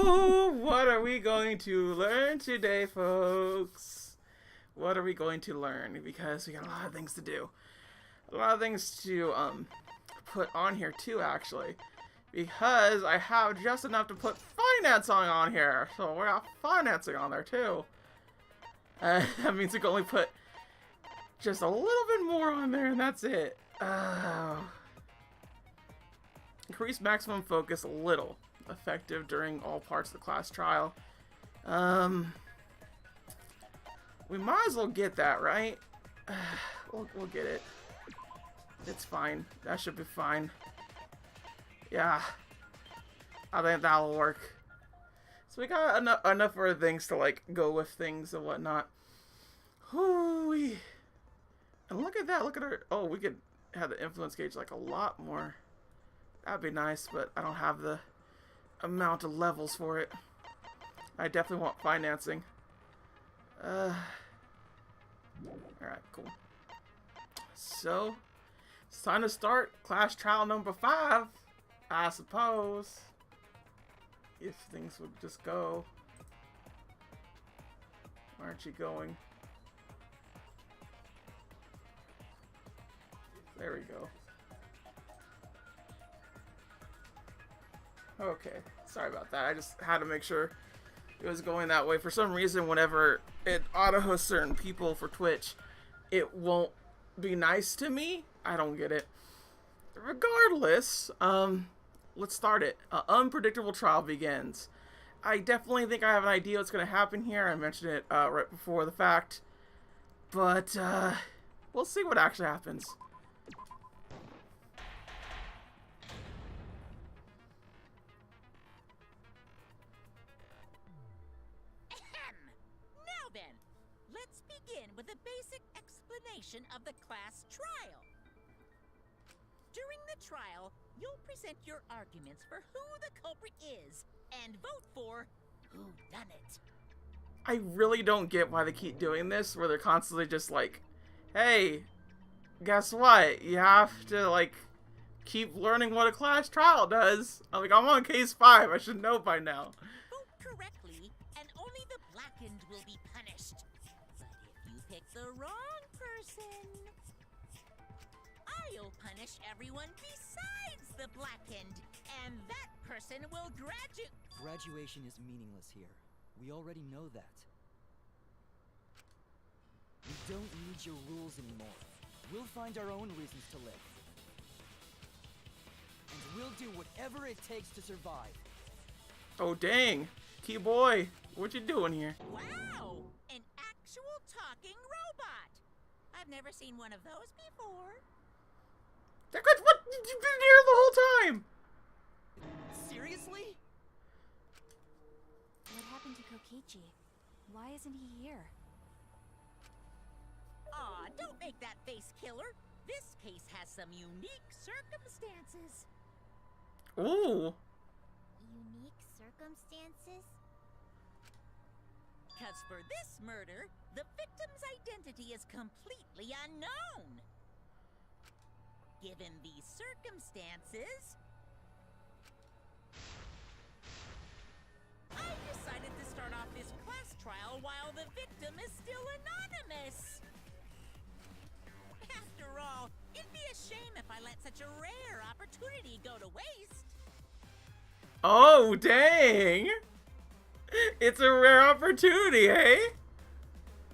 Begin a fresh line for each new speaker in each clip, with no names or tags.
Oh, what are we going to learn today, folks? What are we going to learn? Because we got a lot of things to do. A lot of things to put on here too, actually. Because I have just enough to put finance on here. So we got financing on there too. That means we can only put just a little bit more on there and that's it. Increase maximum focus a little. Effective during all parts of the class trial. We might as well get that, right? We'll get it. It's fine. That should be fine. Yeah. I think that'll work. So we got enough other things to, like, go with things and whatnot. Hoo-wee. And look at that. Look at our... Oh, we could have the influence gauge, like, a lot more. That'd be nice, but I don't have the amount of levels for it. I definitely want financing. Alright, cool. So, it's time to start class trial number 5, I suppose. If things would just go. Why aren't you going? There we go. Okay, sorry about that. I just had to make sure it was going that way. For some reason, whenever it auto-hosts certain people for Twitch, it won't be nice to me. I don't get it. Regardless, let's start it. Unpredictable trial begins. I definitely think I have an idea what's going to happen here. I mentioned it right before the fact. But, we'll see what actually happens.
With a basic explanation of the class trial. During the trial, you'll present your arguments for who the culprit is and vote for who done it.
I really don't get why they keep doing this, where they're constantly just like, hey, guess what? You have to, like, keep learning what a class trial does. I'm like, I'm on case 5. I should know by now.
Vote correctly, and only the blackened will be punished. Pick the wrong person. I'll punish everyone besides the blackened, and that person will graduate.
Graduation is meaningless here. We already know that. We don't need your rules anymore. We'll find our own reasons to live. And we'll do whatever it takes to survive.
Oh, dang. Key boy, what you doing here?
Wow! An actual talking robot! I've never seen one of those before.
What? You've been here the whole time!
Seriously?
What happened to Kokichi? Why isn't he here?
Aw, don't make that face, killer. This case has some unique circumstances.
Ooh.
Unique circumstances?
Because for this murder, the victim's identity is completely unknown. Given these circumstances, I decided to start off this class trial while the victim is still anonymous. After all, it'd be a shame if I let such a rare opportunity go to waste.
Oh, dang! It's a rare opportunity, eh?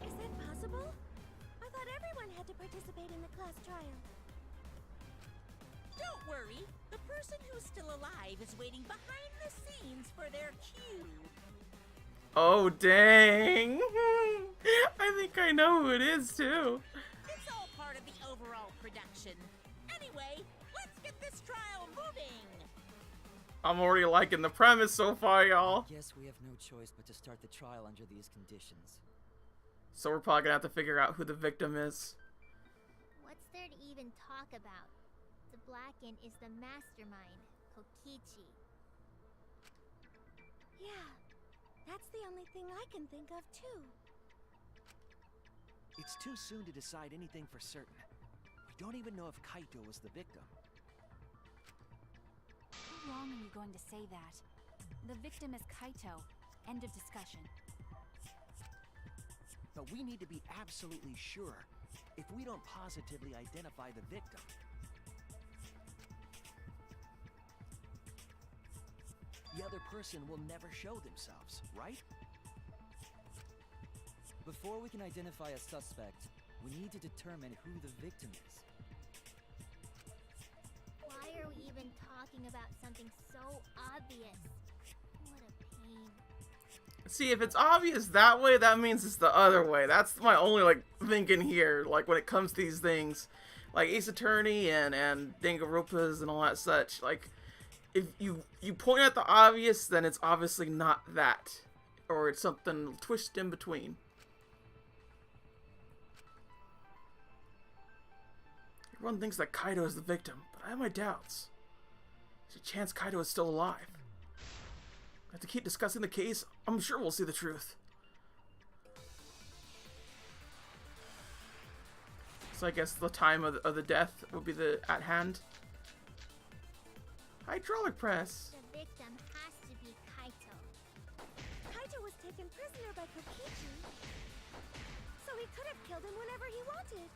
Is that possible? I thought everyone had to participate in the class trial.
Don't worry, the person who's still alive is waiting behind the scenes for their cue.
Oh, dang. I think I know who it is, too.
It's all part of the overall production. Anyway, let's get this trial moving.
I'm already liking the premise so far, y'all.
Guess we have no choice but to start the trial under these conditions.
So we're probably gonna have to figure out who the victim is.
What's there to even talk about? The Blackened is the mastermind, Kokichi.
Yeah, that's the only thing I can think of too.
It's too soon to decide anything for certain. We don't even know if Kaito was the victim.
How long are you going to say that?
The victim is Kaito. End of discussion.
But we need to be absolutely sure. If we don't positively identify the victim, the other person will never show themselves, right?
Before we can identify a suspect, we need to determine who the victim is.
Why are we even talking about something so obvious? What a pain.
See, if it's obvious that way, that means it's the other way. That's my only, like, thinking here, like, when it comes to these things. Like, Ace Attorney and Danganronpas and all that such. Like, if you point at the obvious, then it's obviously not that. Or it's something twisted in between. Everyone thinks that Kaito is the victim, but I have my doubts. There's a chance Kaito is still alive. I have to keep discussing the case. I'm sure we'll see the truth. So I guess the time of the death will be at hand. Hydraulic press.
The victim has to be Kaito.
Kaito was taken prisoner by Kokichi, so he could have killed him whenever he wanted.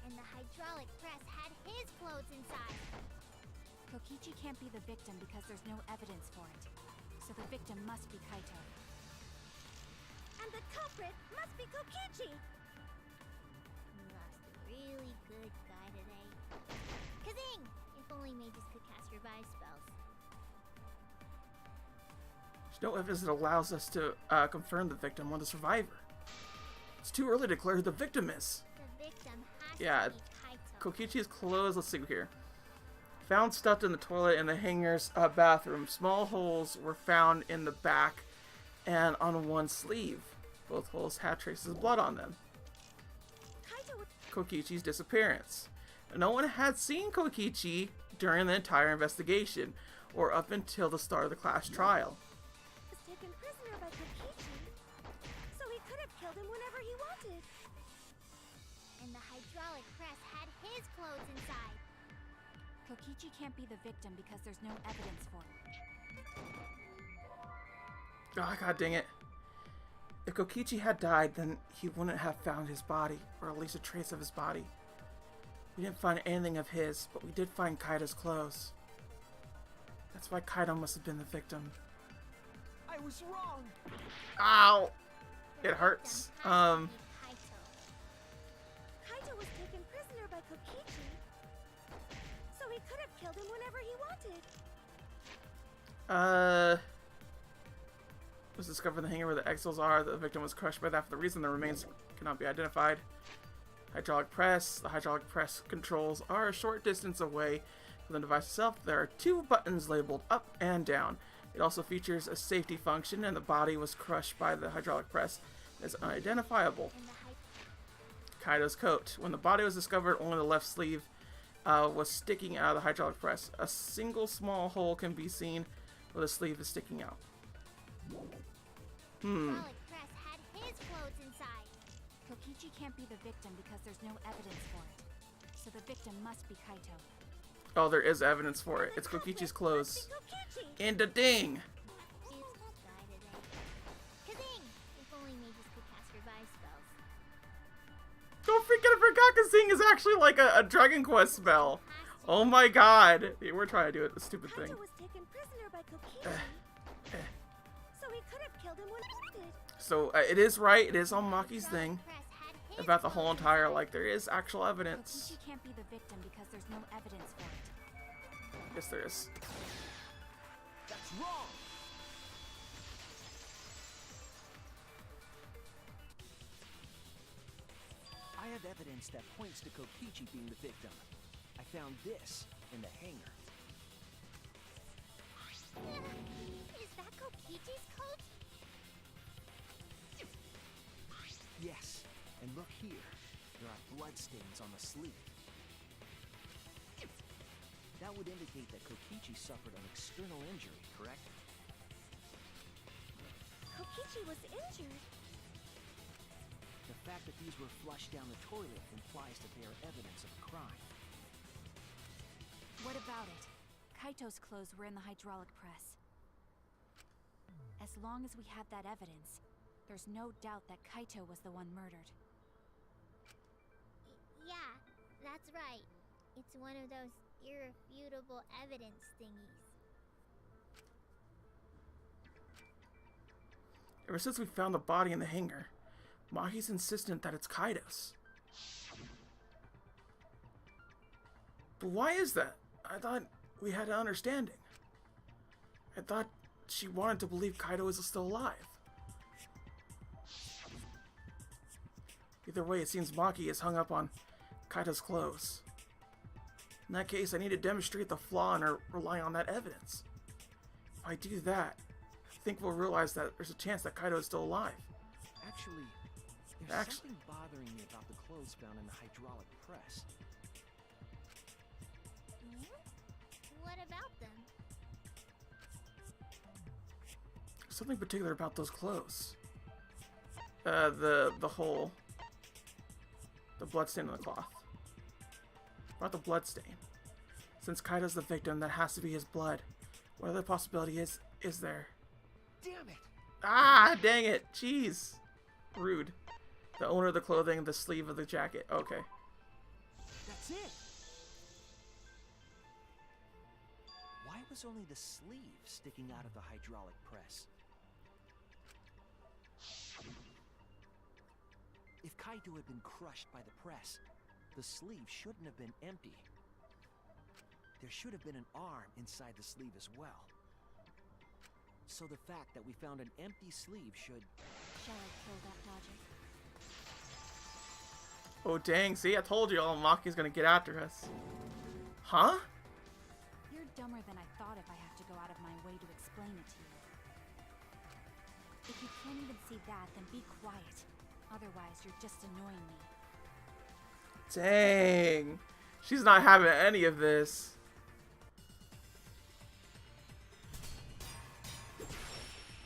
And the hydraulic press had his clothes inside.
Kokichi can't be the victim because there's no evidence for it. So the victim must be Kaito.
And the culprit must be Kokichi!
We lost a really good guy today. Kazing! If only mages could cast revive spells.
There's no evidence that allows us to confirm the victim or the survivor. It's too early to declare who the victim is.
The victim has
Yeah,
to be Kaito.
Kokichi's clothes, let's see here. Found stuffed in the toilet in the hanger's bathroom. Small holes were found in the back and on one sleeve. Both holes had traces of blood on them. Kokichi's disappearance. No one had seen Kokichi during the entire investigation, or up until the start of the class trial.
He was taken prisoner by Kokichi, so he could have killed him whenever he wanted.
And the hydraulic press had his clothes inside.
Kokichi can't be the victim because there's no evidence for it.
Oh, god dang it. If Kokichi had died, then he wouldn't have found his body, or at least a trace of his body. We didn't find anything of his, but we did find Kaito's clothes. That's why Kaito must have been the victim.
I was wrong.
Ow! It hurts.
Kaito.
Kaito was taken prisoner by Kokichi, so he could have killed him whenever he wanted.
Was discovered in the hangar where the exils are. The victim was crushed by that for the reason the remains cannot be identified. Hydraulic press. The hydraulic press controls are a short distance away from the device itself. There are 2 buttons labeled up and down. It also features a safety function, and the body was crushed by the hydraulic press. It's unidentifiable. Kaito's coat. When the body was discovered, only the left sleeve was sticking out of the hydraulic press. A single small hole can be seen where the sleeve is sticking out.
Hydraulic press had his clothes inside.
Kokichi can't be the victim because there's no evidence for it. So the victim must be Kaito.
Oh, there is evidence for it. It's Kokichi's clothes. And the ding!
Kazing! If only mages could cast revive spells.
Don't forget, I forgot Kazing is actually like a Dragon Quest spell. Oh my god. We're trying to do it, the stupid thing.
Kaito was taken prisoner by Kokichi, so he could have killed him when he wanted.
So it is right. It is on Maki's thing about the whole entire, like, there is actual evidence.
Kokichi can't be the victim because there's no evidence for it.
Yes, there is.
That's wrong. I have evidence that points to Kokichi being the victim. I found this in the hangar.
Is that Kokichi's coat?
Yes, and look here. There are bloodstains on the sleeve. That would indicate that Kokichi suffered an external injury, correct?
Kokichi was injured.
The fact that these were flushed down the toilet implies that they are evidence of a crime.
What about it? Kaito's clothes were in the hydraulic press. As long as we have that evidence, there's no doubt that Kaito was the one murdered.
Yeah, that's right. It's one of those irrefutable evidence thingies.
Ever since we found the body in the hangar, Maki's insistent that it's Kaito's. But why is that? I thought we had an understanding. I thought she wanted to believe Kaito is still alive. Either way, it seems Maki is hung up on Kaito's clothes. In that case, I need to demonstrate the flaw in her relying on that evidence. If I do that, I think we'll realize that there's a chance that Kaito is still alive.
Actually, there's something bothering me about the clothes found in the hydraulic press.
What about them?
Something particular about those clothes. The hole. The bloodstain on the cloth. About the bloodstain. Since Kaito's the victim, that has to be his blood. What other possibility is there?
Damn it!
Ah, dang it. Jeez. Rude. The owner of the clothing, the sleeve of the jacket. Okay.
That's it! Why was only the sleeve sticking out of the hydraulic press? If Kaito had been crushed by the press, the sleeve shouldn't have been empty. There should have been an arm inside the sleeve as well. So the fact that we found an empty sleeve should...
Shall I kill that logic?
Oh, dang. See, I told you all Maki's gonna get after us. Huh?
You're dumber than I thought if I have to go out of my way to explain it to you. If you can't even see that, then be quiet. Otherwise, you're just annoying me.
Dang. She's not having any of this.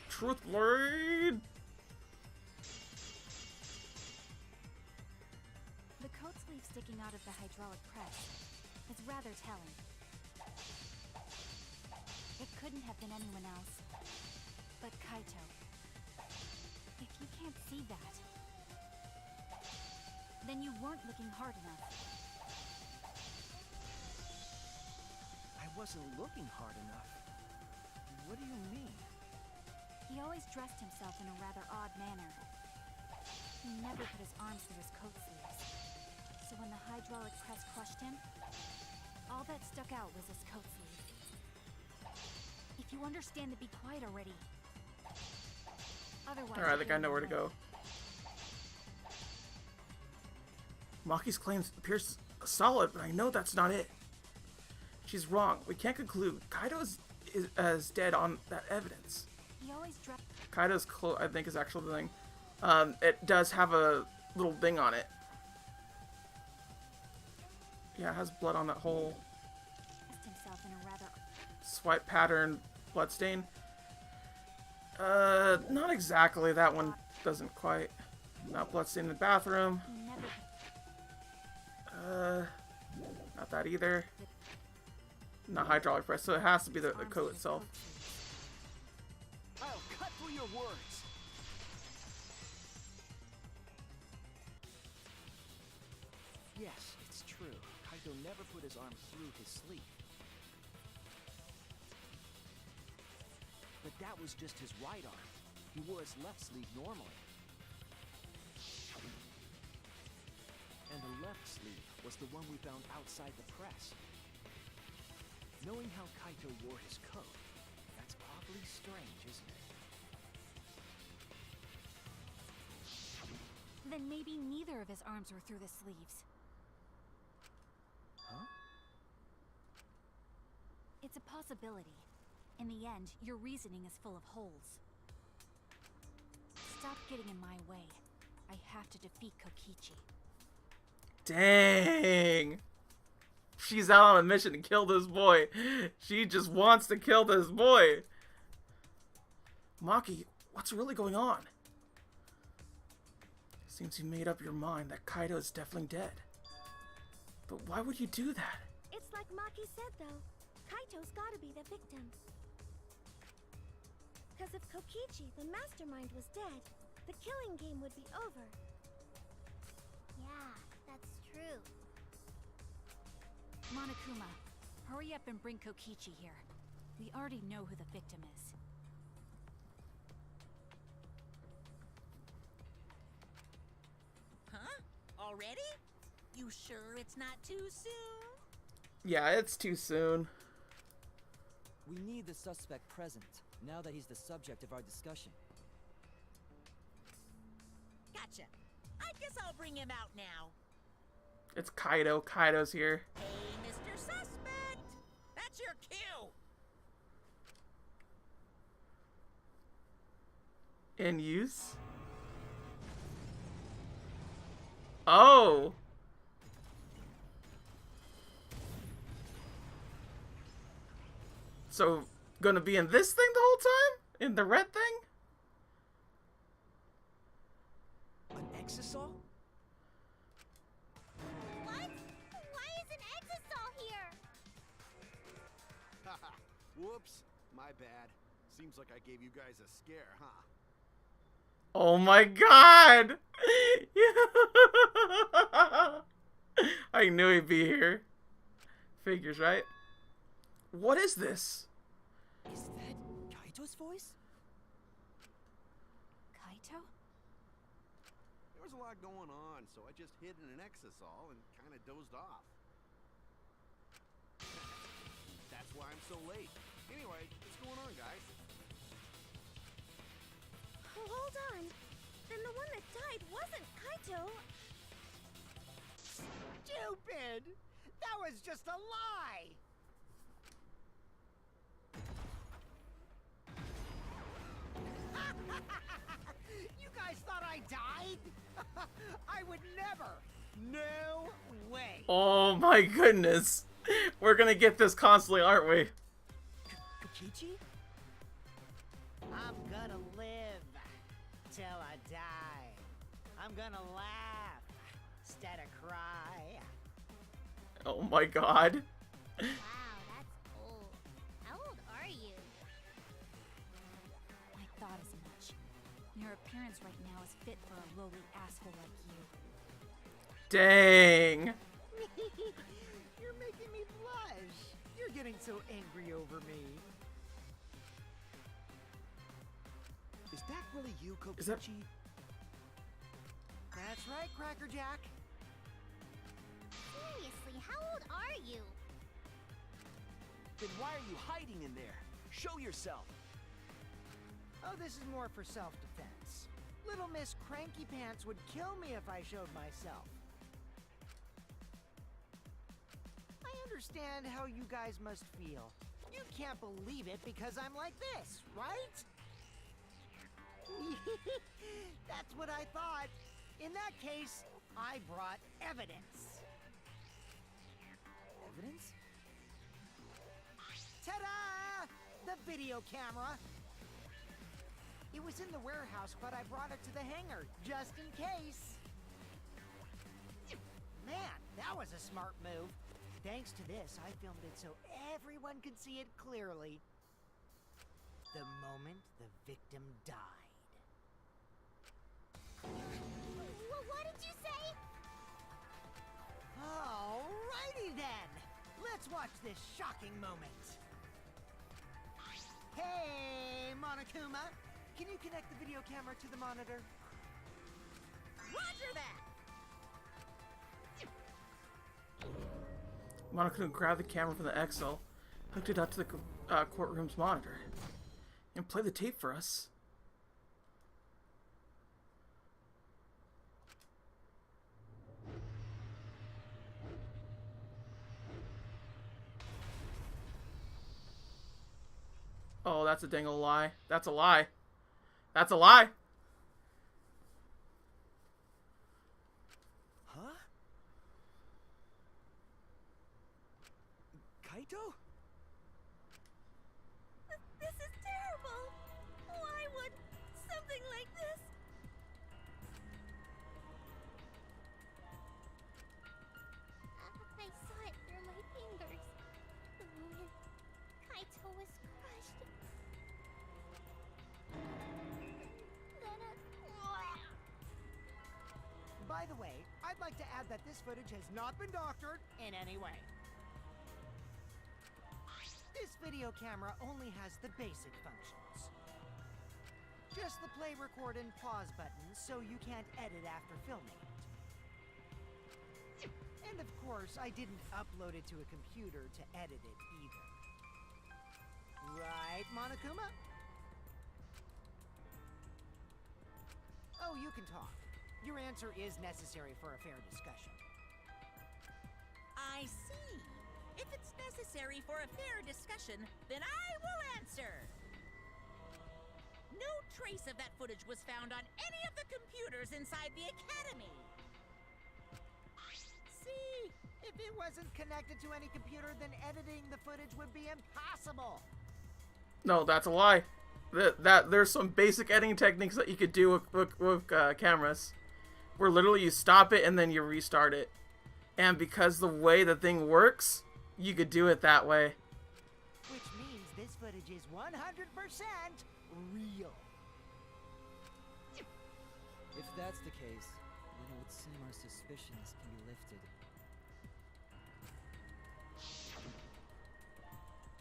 Truth blade.
The coat sleeve sticking out of the hydraulic press is rather telling. It couldn't have been anyone else but Kaito. If you can't see that, then you weren't looking hard enough.
I wasn't looking hard enough. What do you mean?
He always dressed himself in a rather odd manner. He never put his arms through his coat sleeves. So when the hydraulic press crushed him, all that stuck out was his coat sleeve. If you understand to be quiet already. Otherwise,
Alright, I think I know where to go. Maki's claims appears solid, but I know that's not it. She's wrong. We can't conclude. Kaito is dead on that evidence.
He always dressed.
Kaito's clothes, I think, is actually the thing. It does have a little thing on it. Yeah, it has blood on that hole.
himself in a rather.
Swipe pattern bloodstain. Not exactly. That one doesn't quite. Not bloodstain in the bathroom.
He never.
Not that either. Not hydraulic press, so it has to be the coat itself.
I'll cut through your words. Yes, it's true. Kaito never put his arm through his sleeve. But that was just his right arm. He wore his left sleeve normally. And the left sleeve was the one we found outside the press. Knowing how Kaito wore his coat, that's awfully strange, isn't it?
Then maybe neither of his arms were through the sleeves.
Huh?
It's a possibility. In the end, your reasoning is full of holes. Stop getting in my way. I have to defeat Kokichi.
Dang! She's out on a mission to kill this boy. She just wants to kill this boy. Maki, what's really going on? Seems you made up your mind that Kaito is definitely dead. But why would you do that?
It's like Maki said, though. Kaito's gotta be the victim. Because if Kokichi, the mastermind, was dead, the killing game would be over.
Yeah, that's true.
Monokuma, hurry up and bring Kokichi here. We already know who the victim is.
Huh? Already? You sure it's not too soon?
Yeah, it's too soon.
We need the suspect present, now that he's the subject of our discussion.
Gotcha. I guess I'll bring him out now.
It's Kaido. Kaido's here.
Hey, Mr. Suspect! That's your cue!
In use? Oh! So, gonna be in this thing the whole time? In the red thing?
An exisal?
What? Why is an exisal here?
Haha, whoops, my bad. Seems like I gave you guys a scare, huh?
Oh my god! I knew he'd be here. Figures, right? What is this?
Is that Kaito's voice?
Kaito?
There was a lot going on, so I just hid in an exisal and kind of dozed off. That's why I'm so late. Anyway, what's going on, guys?
Oh, hold on. Then the one that died wasn't Kaito.
Stupid! That was just a lie! You guys thought I died? I would never! No way!
Oh my goodness. We're gonna get this constantly, aren't we?
Kokichi?
I'm gonna live till I die. I'm gonna laugh instead of cry.
Oh my god.
Wow, that's old. How old are you?
I thought as much. Your appearance right now is fit for a lowly asshole like you.
Dang.
You're making me blush. You're getting so angry over me.
Is that really you, Kokichi?
Is that-
That's right, Crackerjack.
Seriously, how old are you?
Then why are you hiding in there? Show yourself.
Oh, this is more for self-defense. Little Miss Cranky Pants would kill me if I showed myself. I understand how you guys must feel. You can't believe it because I'm like this, right? That's what I thought. In that case, I brought evidence.
Evidence?
Ta-da! The video camera. It was in the warehouse, but I brought it to the hangar, just in case. Man, that was a smart move. Thanks to this, I filmed it so everyone could see it clearly. The moment the victim died.
What did you say?
Alrighty then! Let's watch this shocking moment. Hey, Monokuma! Can you connect the video camera to the monitor?
Roger that!
Monica grabbed the camera from the Excel, hooked it up to the courtroom's monitor, and played the tape for us. Oh, that's a dang old lie. That's a lie. That's a lie.
Huh? Kaito?
This is terrible. Why would something like this?
I saw it through my fingers. The moment Kaito was crushed.
By the way, I'd like to add that this footage has not been doctored in any way. This video camera only has the basic functions. Just the play, record, and pause buttons, so you can't edit after filming it. And of course, I didn't upload it to a computer to edit it either. Right, Monokuma? Oh, you can talk. Your answer is necessary for a fair discussion.
I see. If it's necessary for a fair discussion, then I will answer. No trace of that footage was found on any of the computers inside the academy.
See, if it wasn't connected to any computer, then editing the footage would be impossible.
No, that's a lie. There's some basic editing techniques that you could do with cameras, where literally you stop it and then you restart it. And because the way the thing works, you could do it that way.
Which means this footage is 100% real.
If that's the case, then it would seem our suspicions can be lifted.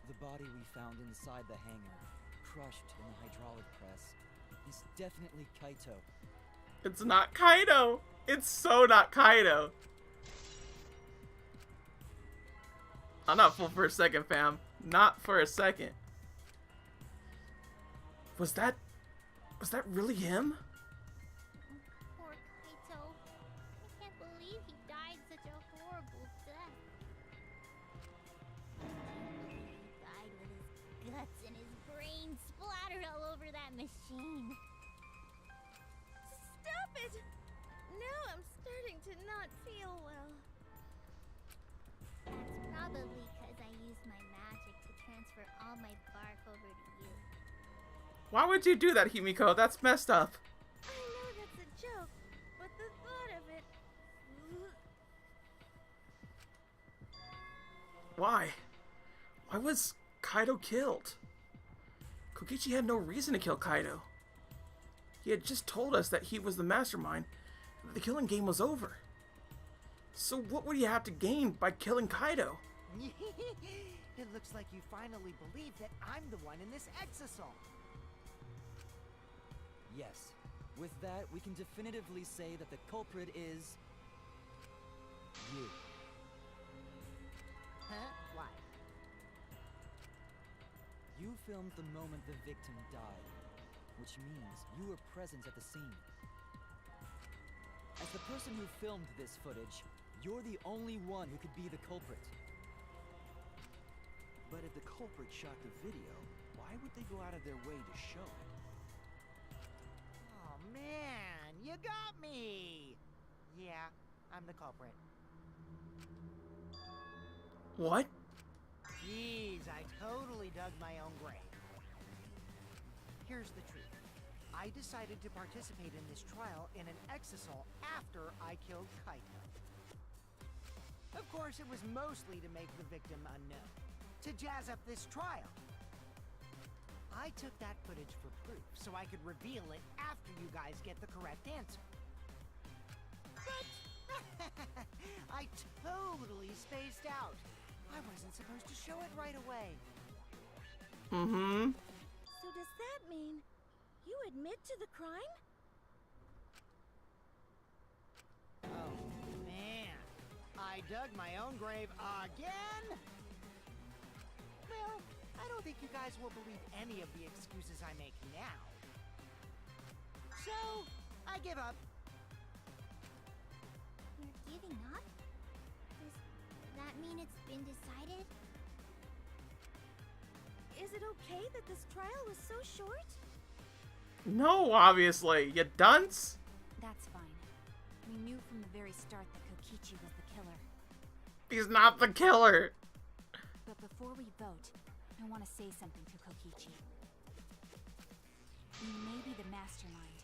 The body we found inside the hangar, crushed in the hydraulic press, is definitely Kaito.
It's not Kaido. It's so not Kaido. I'm not fooled for a second, fam. Not for a second. Was that really him?
Poor Kaito. I can't believe he died such a horrible death. I can't believe he died with his guts and his brain splattered all over that machine.
Stop it! Now I'm starting to not feel well.
That's probably because I used my magic to transfer all my bark over to you.
Why would you do that, Himiko? That's messed up.
I know that's a joke, but the thought of it...
Why? Why was Kaido killed? Kokichi had no reason to kill Kaido. He had just told us that he was the mastermind, and that the killing game was over. So what would he have to gain by killing Kaido?
It looks like you finally believe that I'm the one in this exosome.
Yes. With that, we can definitively say that the culprit is... you.
Huh? Why?
You filmed the moment the victim died, which means you were present at the scene. As the person who filmed this footage, you're the only one who could be the culprit.
But if the culprit shot the video, why would they go out of their way to show it?
Oh man, you got me! Yeah, I'm the culprit.
What?
Jeez, I totally dug my own grave. Here's the truth. I decided to participate in this trial in an exisal after I killed Kaito. Of course, it was mostly to make the victim unknown, to jazz up this trial. I took that footage for proof, so I could reveal it after you guys get the correct answer. But I totally spaced out. I wasn't supposed to show it right away.
Mm-hmm.
So does that mean you admit to the crime?
Oh, man. I dug my own grave again? Well, I don't think you guys will believe any of the excuses I make now. So, I give up.
You're giving up? Does that mean it's been decided?
Is it okay that this trial was so short?
No, obviously. You dunce?
That's fine. We knew from the very start that Kokichi was the killer.
He's not the killer.
But before we vote, I want to say something to Kokichi. You may be the mastermind,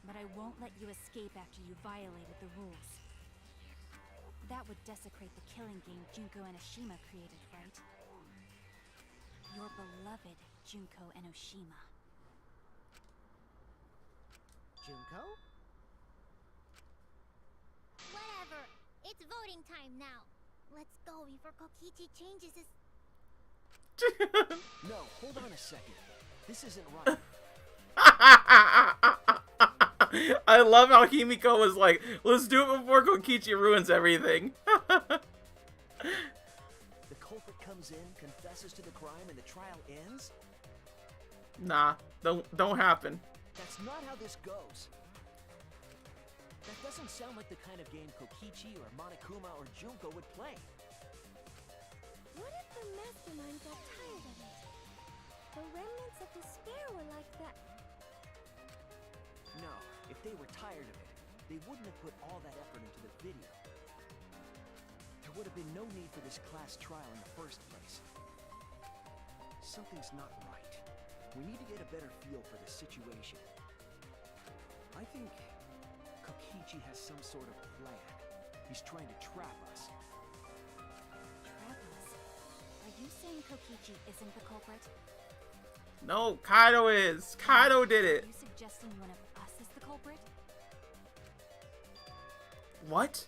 but I won't let you escape after you violated the rules. That would desecrate the killing game Junko Enoshima created, right? Your beloved Junko Enoshima.
Junko?
voting time now. Let's go before Kokichi changes his...
No, hold on a second. This isn't right.
I love how Himiko was like, let's do it before Kokichi ruins everything.
The culprit comes in, confesses to the crime, and the trial ends?
Nah, don't happen.
That's not how this goes. That doesn't sound like the kind of game Kokichi or Monokuma or Junko would play.
What if the mastermind got tired of it? The remnants of despair were like that.
No, if they were tired of it, they wouldn't have put all that effort into the video. There would have been no need for this class trial in the first place. Something's not right. We need to get a better feel for the situation. I think Kokichi has some sort of plan. He's trying to trap us.
Trap us? Are you saying Kokichi isn't the culprit?
No, Kaido is. Kaido did it.
Are you suggesting one of us is the culprit?
What?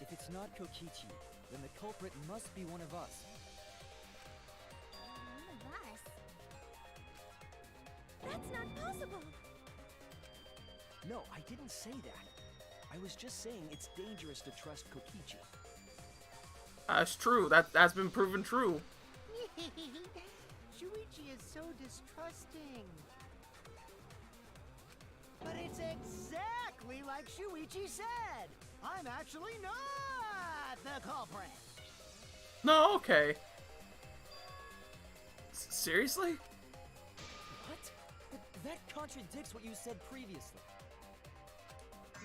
If it's not Kokichi, then the culprit must be one of us.
One of us?
That's not possible.
No, I didn't say that. I was just saying it's dangerous to trust Kokichi.
That's true. That's been proven true.
Shuichi is so distrusting. But it's exactly like Shuichi said. I'm actually not the culprit.
No, okay. Seriously?
What? That contradicts what you said previously.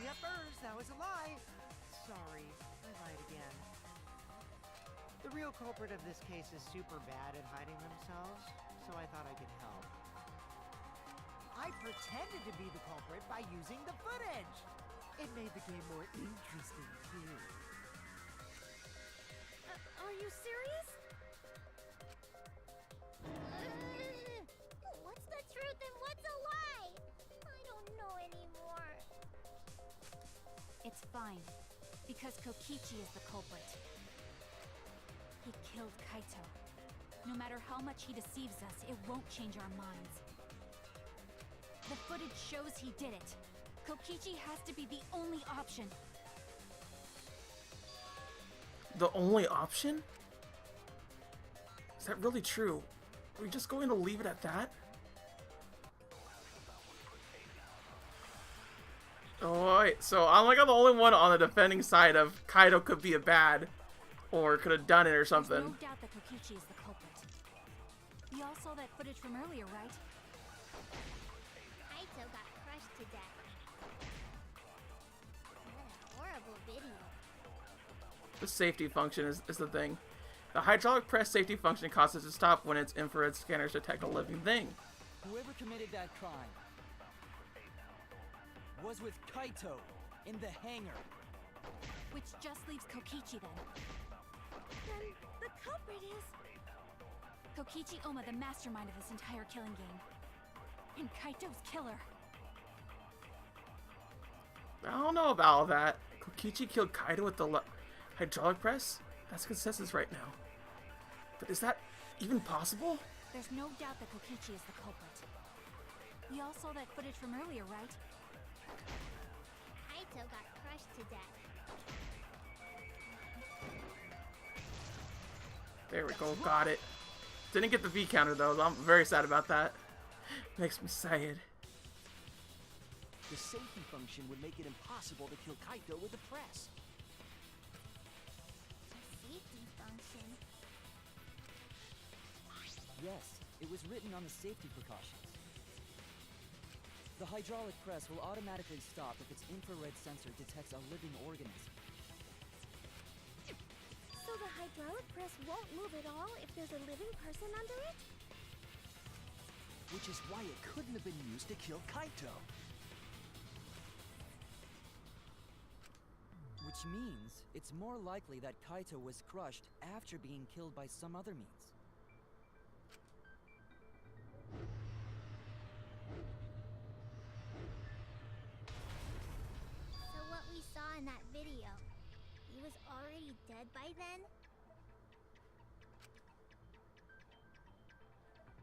Yuppers, that was a lie. Sorry, I lied again. The real culprit of this case is super bad at hiding themselves, so I thought I could help. I pretended to be the culprit by using the footage. It made the game more interesting, too.
Are you serious?
What's the truth and what's a lie? I don't know anymore.
It's fine, because Kokichi is the culprit. He killed Kaito. No matter how much he deceives us, it won't change our minds. The footage shows he did it. Kokichi has to be the only option.
The only option? Is that really true? Are we just going to leave it at that? Oh, wait, so I'm like the only one on the defending side of Kaido could be a bad, or could have done it or something.
There's no doubt that Kokichi is the culprit. We all saw that footage from earlier, right?
Kaito got crushed to death. What a horrible video.
The safety function is the thing. The hydraulic press safety function causes it to stop when its infrared scanners detect a living thing.
Whoever committed that crime was with Kaito in the hangar.
Which just leaves Kokichi then.
Then the culprit is...
Kokichi Oma, the mastermind of this entire killing game. And Kaito's killer.
I don't know about all that. Kokichi killed Kaido with the hydraulic press? That's consensus right now. But is that even possible?
There's no doubt that Kokichi is the culprit. We all saw that footage from earlier, right?
Kaito got crushed to death.
There we go, got it. Didn't get the V counter though. I'm very sad about that. Makes me sad.
The safety function would make it impossible to kill Kaito with the press.
Safety function.
Yes, it was written on the safety precautions. The hydraulic press will automatically stop if its infrared sensor detects a living organism.
So the hydraulic press won't move at all if there's a living person under it?
Which is why it couldn't have been used to kill Kaito.
Which means it's more likely that Kaito was crushed after being killed by some other means.
So what we saw in that video, you was already dead by then?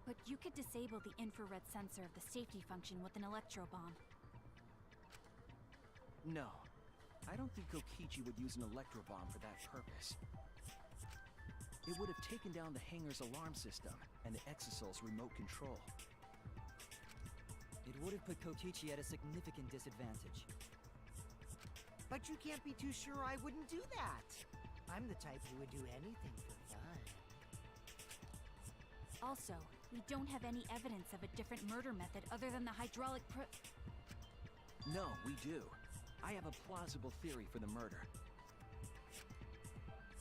But you could disable the infrared sensor of the safety function with an electro bomb.
No. I don't think Kokichi would use an electro bomb for that purpose. It would have taken down the hangar's alarm system and the Exosol's remote control.
It would have put Kokichi at a significant disadvantage.
But you can't be too sure I wouldn't do that. I'm the type who would do anything for fun.
Also, we don't have any evidence of a different murder method other than the hydraulic
No, we do. I have a plausible theory for the murder.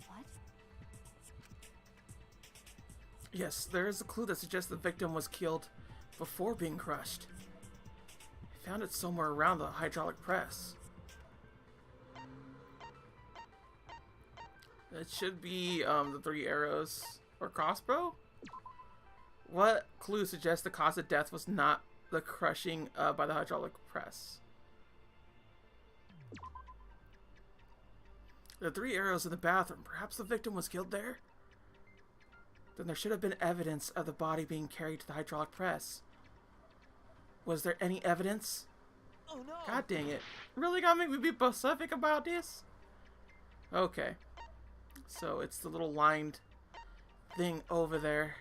What?
Yes, there is a clue that suggests the victim was killed before being crushed. I found it somewhere around the hydraulic press. It should be the 3 arrows or crossbow. What clue suggests the cause of death was not the crushing by the hydraulic press? The 3 arrows in the bathroom. Perhaps the victim was killed there? Then there should have been evidence of the body being carried to the hydraulic press. Was there any evidence?
Oh no!
God dang it. Really gotta make me be specific about this? Okay. So it's the little lined thing over there.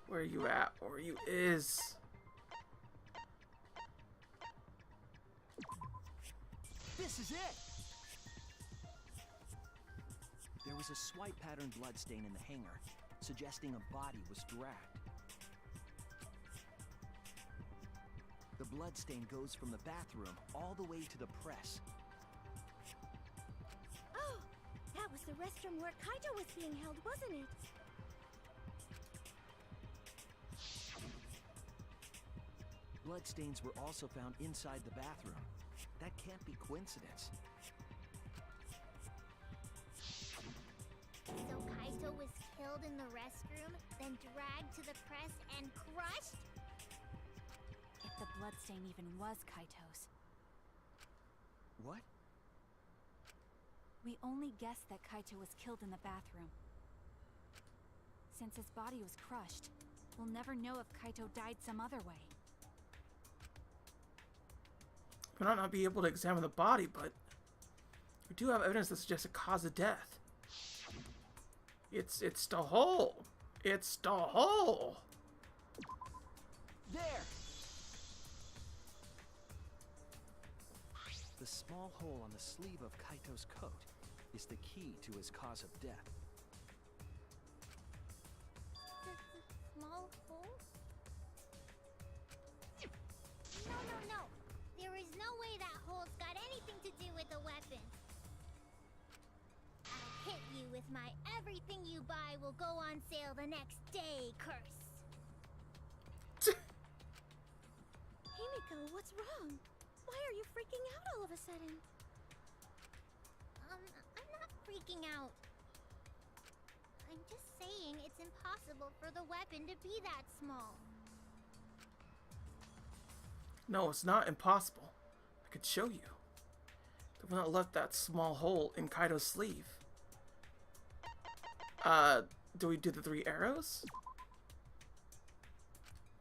Where are you at? Where you is?
This is it! There was a swipe pattern bloodstain in the hangar, suggesting a body was dragged. The bloodstain goes from the bathroom all the way to the press.
Oh, that was the restroom where Kaito was being held, wasn't it?
Bloodstains were also found inside the bathroom. That can't be coincidence.
So Kaito was killed in the restroom, then dragged to the press and crushed?
If the bloodstain even was Kaito's.
What?
We only guessed that Kaito was killed in the bathroom. Since his body was crushed, we'll never know if Kaito died some other way.
We might not be able to examine the body, but we do have evidence that suggests a cause of death. It's the hole. It's the hole.
There! The small hole on the sleeve of Kaito's coat is the key to his cause of death.
The small hole? No. There is no way that hole's got anything to do with the weapon. I'll hit you with my everything you buy will go on sale the next day curse.
Himiko, what's wrong? Why are you freaking out all of a sudden?
I'm not freaking out. I'm just saying it's impossible for the weapon to be that small.
No, it's not impossible. I could show you. The one that left that small hole in Kaito's sleeve. Do we do the 3 arrows?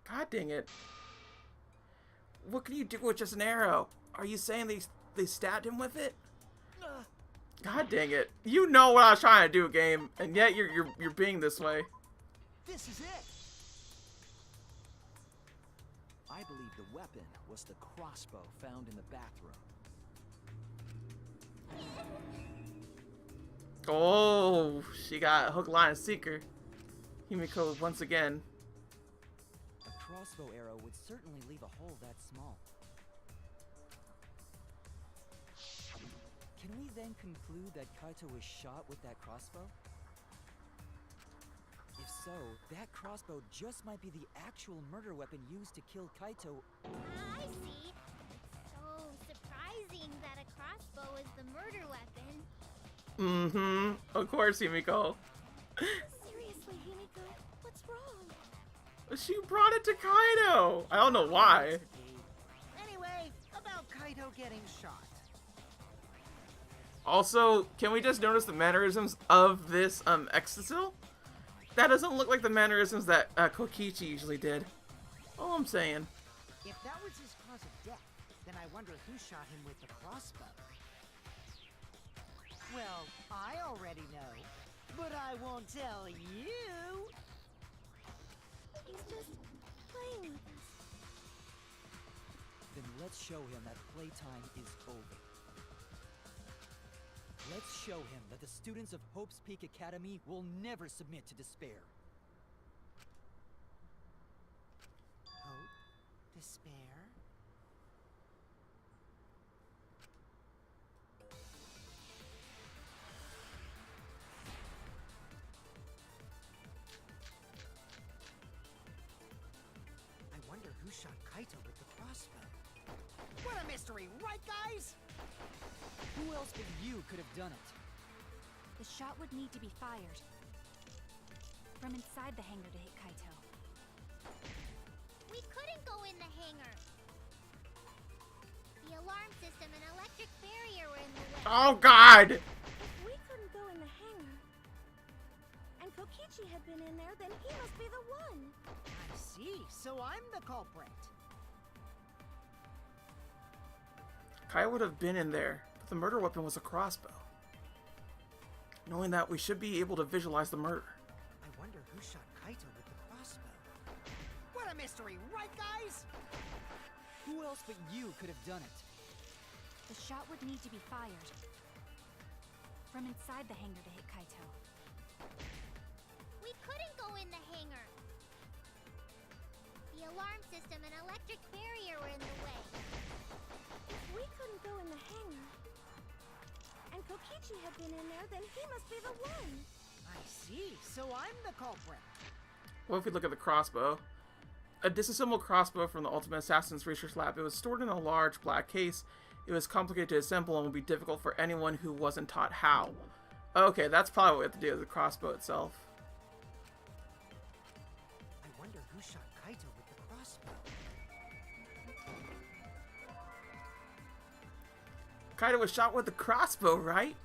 God dang it. What can you do with just an arrow? Are you saying they stabbed him with it? God dang it. You know what I was trying to do, game, and yet you're being this way.
This is it! I believe the weapon was the crossbow found in the bathroom.
Oh, she got hook, line, and sinker. Himiko once again.
A crossbow arrow would certainly leave a hole that small. Can we then conclude that Kaito was shot with that crossbow? If so, that crossbow just might be the actual murder weapon used to kill Kaito.
I see. It's so surprising that a crossbow is the murder weapon.
Mm-hmm. Of course, Himiko.
Seriously, Himiko, what's wrong?
She brought it to Kaito. I don't know why.
Anyway, about Kaito getting shot.
Also, can we just notice the mannerisms of this Exosil? That doesn't look like the mannerisms that Kokichi usually did. All I'm saying.
If that was his cause of death, then I wonder who shot him with the crossbow. Well, I already know, but I won't tell you.
He's just playing with us.
Then let's show him that playtime is over. Let's show him that the students of Hope's Peak Academy will never submit to despair.
Hope? Despair? I wonder who shot Kaito with the crossbow. What a mystery, right guys?
Who else but you could have done it?
The shot would need to be fired from inside the hangar to hit Kaito.
We couldn't go in the hangar. The alarm system and electric barrier were in the way.
Oh God!
If we couldn't go in the hangar, and Kokichi had been in there, then he must be the one.
I see, so I'm the culprit.
Kai would have been in there, but the murder weapon was a crossbow. Knowing that, we should be able to visualize the murder.
I wonder who shot Kaito with the crossbow. What a mystery, right guys?
Who else but you could have done it?
The shot would need to be fired from inside the hangar to hit Kaito.
We couldn't go in the hangar. The alarm system and electric barrier were in the way.
If we couldn't go in the hangar, and Kokichi had been in there, then he must be the one.
I see, so I'm the culprit.
Well, if we look at the crossbow, a disassembled crossbow from the Ultimate Assassin's Research Lab. It was stored in a large black case. It was complicated to assemble and would be difficult for anyone who wasn't taught how. Okay, that's probably what we have to do with the crossbow itself.
I wonder who shot Kaito with the crossbow.
Kaito was shot with the crossbow, right?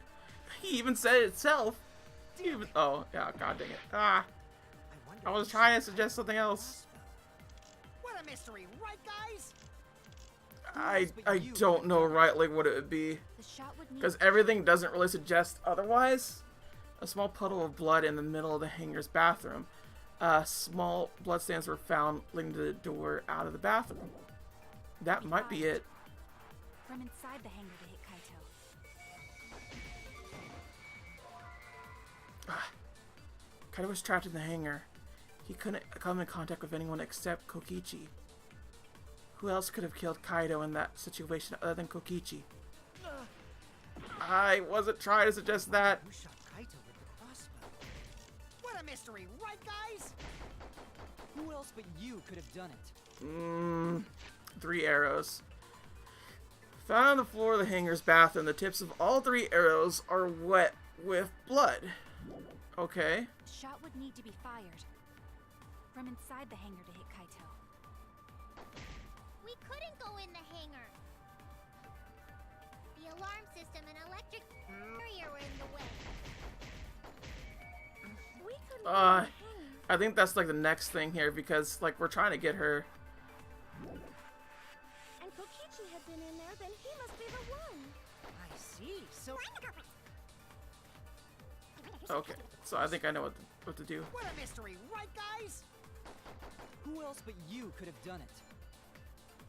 He even said it itself. Oh, yeah, god dang it. Ah, I was trying to suggest something else.
What a mystery, right guys?
I don't know rightly what it would be,
The shot would need
because everything doesn't really suggest otherwise. A small puddle of blood in the middle of the hangar's bathroom. Small bloodstains were found leading to the door out of the bathroom. That might be it.
from inside the hangar to hit Kaito.
Kaito was trapped in the hangar. He couldn't come in contact with anyone except Kokichi. Who else could have killed Kaito in that situation other than Kokichi? I wasn't trying to suggest that.
Who shot Kaito with the crossbow? What a mystery, right guys?
Who else but you could have done it?
3 arrows. Found on the floor of the hangar's bathroom, the tips of all 3 arrows are wet with blood. Okay.
The shot would need to be fired from inside the hangar to hit Kaito.
We couldn't go in the hangar. The alarm system and electric barrier were in the way.
We couldn't go in the hangar.
I think that's like the next thing here, because like we're trying to get her.
And Kokichi had been in there, then he must be the one.
I see, so
Okay, so I think I know what to do.
what a mystery, right guys?
Who else but you could have done it?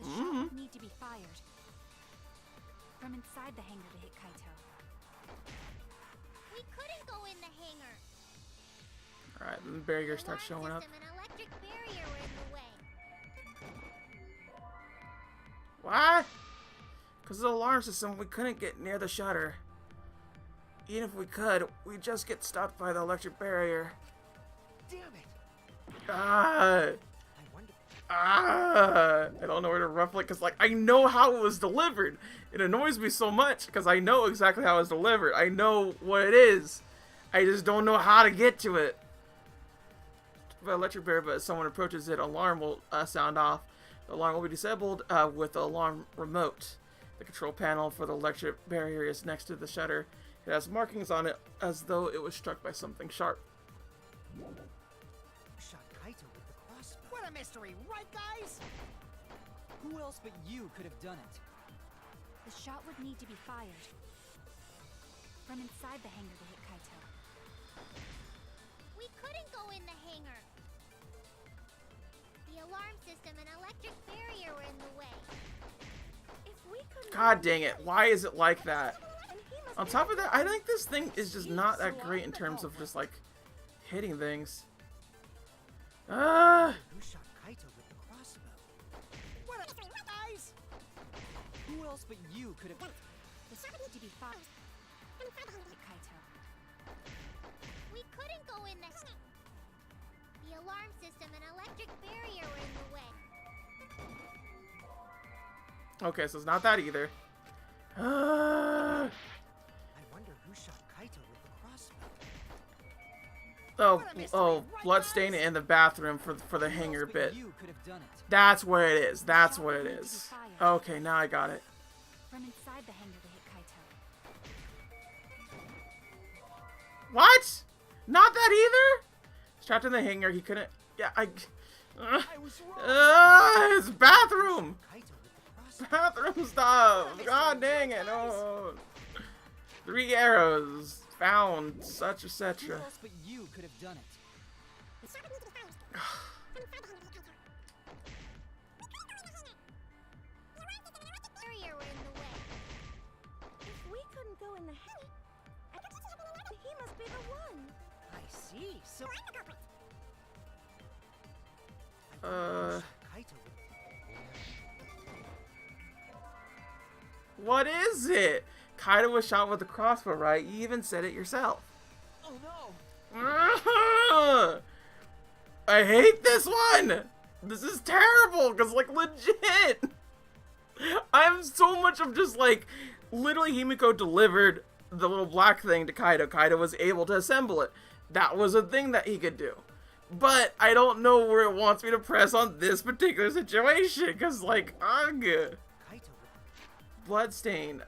The shot would need to be fired from inside the hangar to hit Kaito.
We couldn't go in the hangar.
Alright, then the barrier
The
starts
alarm
showing up.
system and electric barrier were in the way.
What? Because of the alarm system, we couldn't get near the shutter. Even if we could, we'd just get stopped by the electric barrier.
Damn it!
Ah!
I wonder.
I don't know where to ruffle it, because like I know how it was delivered. It annoys me so much because I know exactly how it was delivered. I know what it is. I just don't know how to get to it. The electric barrier, but as someone approaches it, alarm will sound off. The alarm will be disabled with the alarm remote. The control panel for the electric barrier is next to the shutter. It has markings on it as though it was struck by something sharp.
Shot Kaito with the crossbow. What a mystery, right, guys?
Who else but you could have done it?
The shot would need to be fired from inside the hangar to hit Kaito.
We couldn't go in the hangar. The alarm system and electric barrier were in the way.
If we couldn't
God dang it, why is it like that? On top of that, I think this thing is just not that great in terms of just like hitting things.
Who shot Kaito with the crossbow? What a mystery, right, guys?
Who else but you could have...
The shot would need to be fired from inside the hangar to hit Kaito.
We couldn't go in the... The alarm system and electric barrier were in the way.
Okay, so it's not that either.
I wonder who shot Kaito with the crossbow.
Oh, bloodstain in the bathroom for the hanger
Who else but
bit.
you could have done it?
That's what it is. That's what it is. Okay, now I got it.
From inside the hangar to hit Kaito.
What? Not that either? Trapped in the hangar, he couldn't... Yeah,
I was wrong.
His bathroom!
Kaito with the crossbow.
Bathroom stuff! God dang it, no! 3 arrows. Found. Such
Who
etc.
else but you could have done it?
The shot would need to be fired from inside the hangar to hit Kaito.
Barrier were in the way.
If we couldn't go in the hangar, he must be the one.
I see. So
I'm the culprit.
Kaito with...
What is it? Kaito was shot with a crossbow, right? You even said it yourself.
Oh no!
I hate this one! This is terrible, because, like, legit! I'm so much of just, like, literally Himiko delivered the little black thing to Kaito. Kaito was able to assemble it. That was a thing that he could do. But I don't know where it wants me to press on this particular situation, because, like, ugh.
Kaito with
Bloodstain.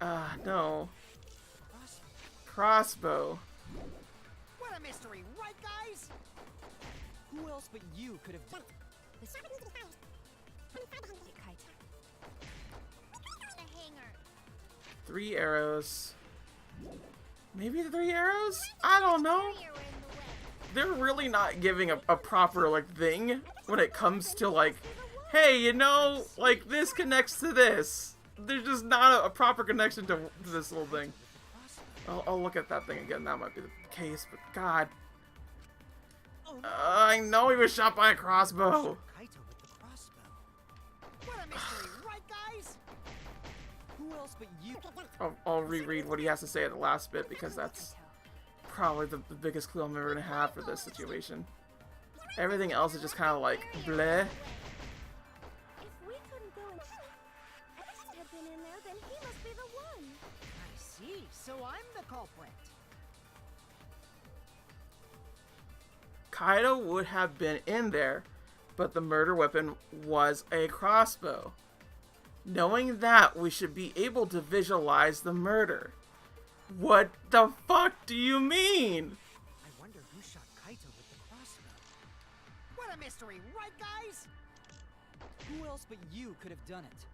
No.
the crossbow.
Crossbow.
What a mystery, right, guys?
Who else but you could have done it?
The shot would need to be fired from inside the hangar to hit Kaito.
The hangar.
3 arrows. Maybe 3 arrows? I don't know.
Barrier were in the way.
They're really not giving a proper, like, thing when it comes to, like, hey, you know, like, this connects to this. There's just not a proper connection to this little thing. I'll look at that thing again. That might be the case, but God. I know he was shot by a crossbow.
Kaito with the crossbow. What a mystery, right, guys?
Who else but you?
I'll reread what he has to say at the last bit because that's probably the biggest clue I'm ever gonna have for this situation. Everything else is just kind of like bleh.
If we couldn't go in, had been in there, then he must be the one.
I see. So I'm the culprit.
Kaito would have been in there, but the murder weapon was a crossbow. Knowing that, we should be able to visualize the murder. What the fuck do you mean?
I wonder who shot Kaito with the crossbow. What a mystery, right, guys?
Who else but you could have done it?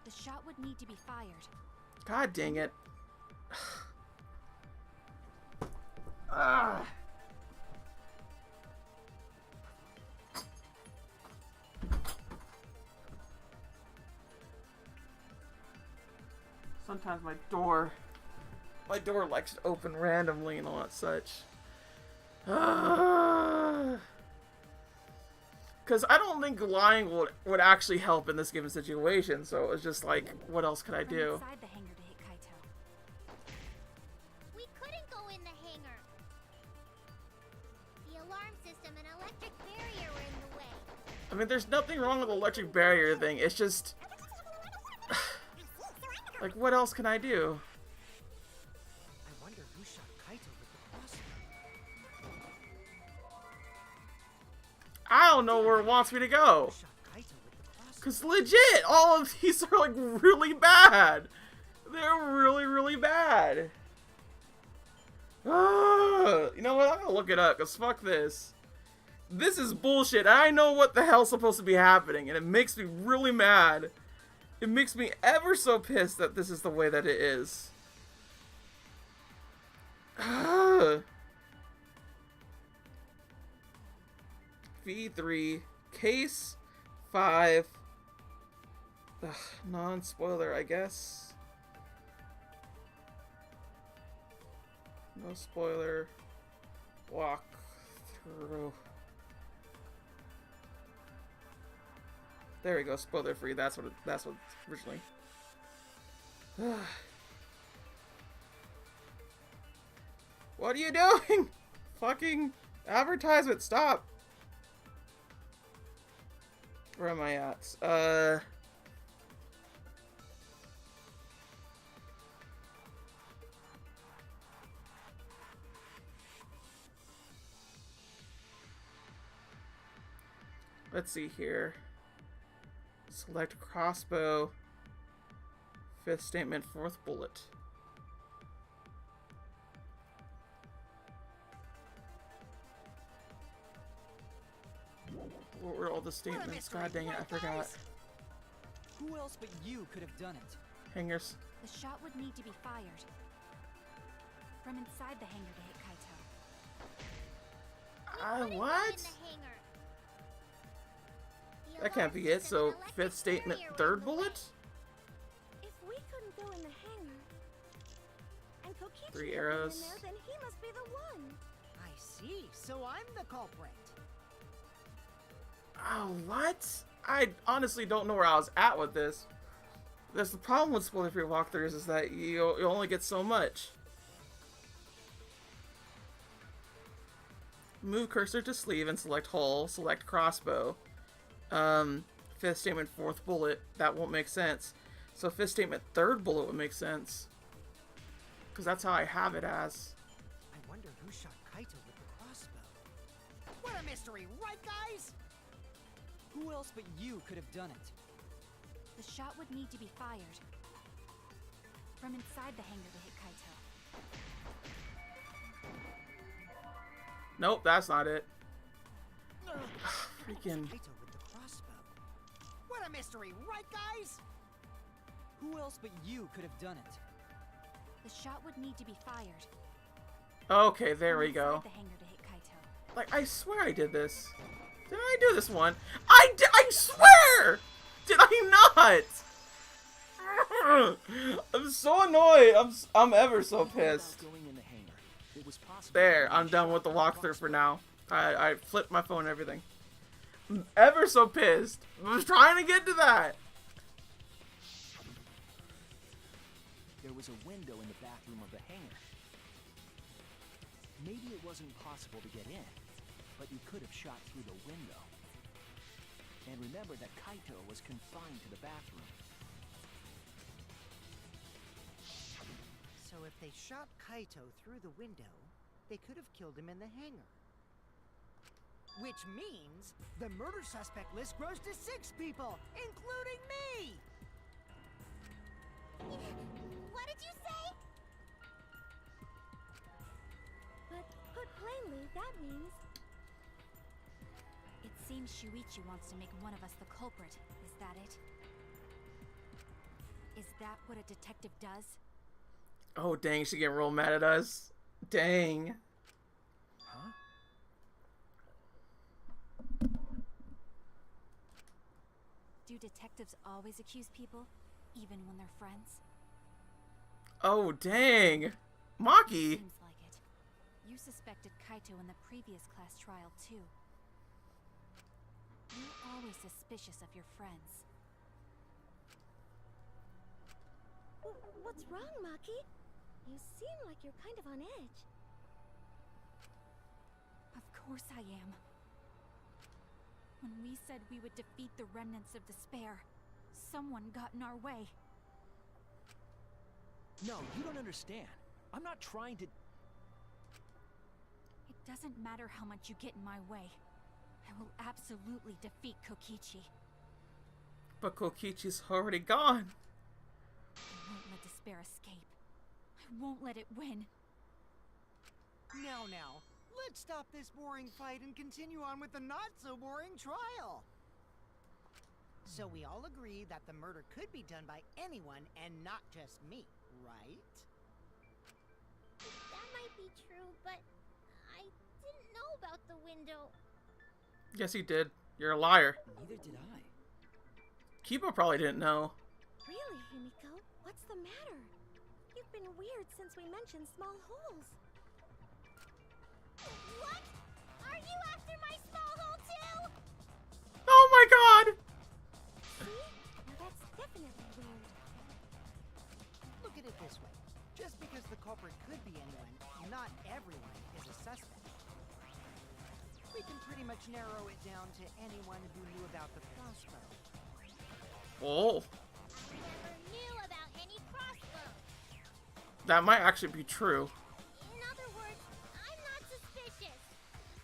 The shot would need to be fired.
God dang it. Ah. Sometimes my door likes to open randomly and all that such. Because I don't think lying would actually help in this given situation, so it's just like, what else could I
From
do?
inside the hangar to hit Kaito.
We couldn't go in the hangar. The alarm system and electric barrier were in the way.
I mean, there's nothing wrong with the electric barrier thing, it's just... like, what else can I do?
I wonder who shot Kaito with the crossbow.
I don't know where it wants me to go.
Who shot Kaito with the crossbow?
Because legit, all of these are, like, really bad. They're really, really bad. You know what? I'm gonna look it up, because fuck this. This is bullshit. I know what the hell's supposed to be happening, and it makes me really mad. It makes me ever so pissed that this is the way that it is. V3, Case 5. Non-spoiler, I guess. No spoiler. Walk through. There we go, spoiler free. That's what originally. What are you doing? Fucking advertisement, stop. Where am I at? Let's see here. Select crossbow. Fifth statement, fourth bullet. What were all the statements? God dang it, I forgot.
Who else but you could have done it?
Hangers.
The shot would need to be fired from inside the hangar to hit Kaito.
What? That can't be it. So, fifth statement, third bullet?
If we couldn't go in the hangar, and Kokichi
3
wasn't
arrows.
in there, then he must be the one.
I see. So I'm the culprit.
Oh, what? I honestly don't know where I was at with this. That's the problem with spoiler-free walkthroughs, is that you only get so much. Move cursor to sleeve and select hull. Select crossbow. Fifth statement, fourth bullet. That won't make sense. So fifth statement, third bullet would make sense. Because that's how I have it as.
I wonder who shot Kaito with the crossbow. What a mystery, right, guys?
Who else but you could have done it?
The shot would need to be fired from inside the hangar to hit Kaito.
Nope, that's not it. Freaking.
Kaito with the crossbow. What a mystery, right, guys?
Who else but you could have done it?
The shot would need to be fired.
Okay, there we
from
go.
inside the hangar to hit Kaito.
Like, I swear I did this. Did I do this one? I swear! Did I not? I'm so annoyed. I'm ever so pissed. There, I'm done with the walkthrough for now. I flipped my phone and everything. I'm ever so pissed. I was trying to get to that.
There was a window in the bathroom of the hangar. Maybe it wasn't possible to get in, but you could have shot through the window. And remember that Kaito was confined to the bathroom.
So if they shot Kaito through the window, they could have killed him in the hangar. Which means the murder suspect list grows to 6 people, including me!
What did you say?
But put plainly, that means
It seems Shuichi wants to make one of us the culprit. Is that it? Is that what a detective does?
Oh, dang, she getting real mad at us. Dang.
Huh?
Do detectives always accuse people, even when they're friends?
Oh, dang. Maki.
Seems like it. You suspected Kaito in the previous class trial, too. You're always suspicious of your friends.
What's wrong, Maki? You seem like you're kind of on edge.
Of course I am. When we said we would defeat the remnants of despair, someone got in our way.
No, you don't understand. I'm not trying to...
It doesn't matter how much you get in my way. I will absolutely defeat Kokichi.
But Kokichi's already gone.
I won't let despair escape. I won't let it win.
Now, let's stop this boring fight and continue on with the not-so-boring trial. So we all agree that the murder could be done by anyone and not just me, right?
That might be true, but I didn't know about the window.
Yes, you did. You're a liar.
Neither did I.
Kiba probably didn't know.
Really, Himiko? What's the matter? You've been weird since we mentioned small holes.
What? Are you after my small hole too?
Oh my god!
See? Now that's definitely weird.
Look at it this way. Just because the culprit could be anyone, not everyone is a suspect. We can pretty much narrow it down to anyone who knew about the crossbow.
Oh,
I never knew about any crossbow.
that might actually be true.
In other words, I'm not suspicious.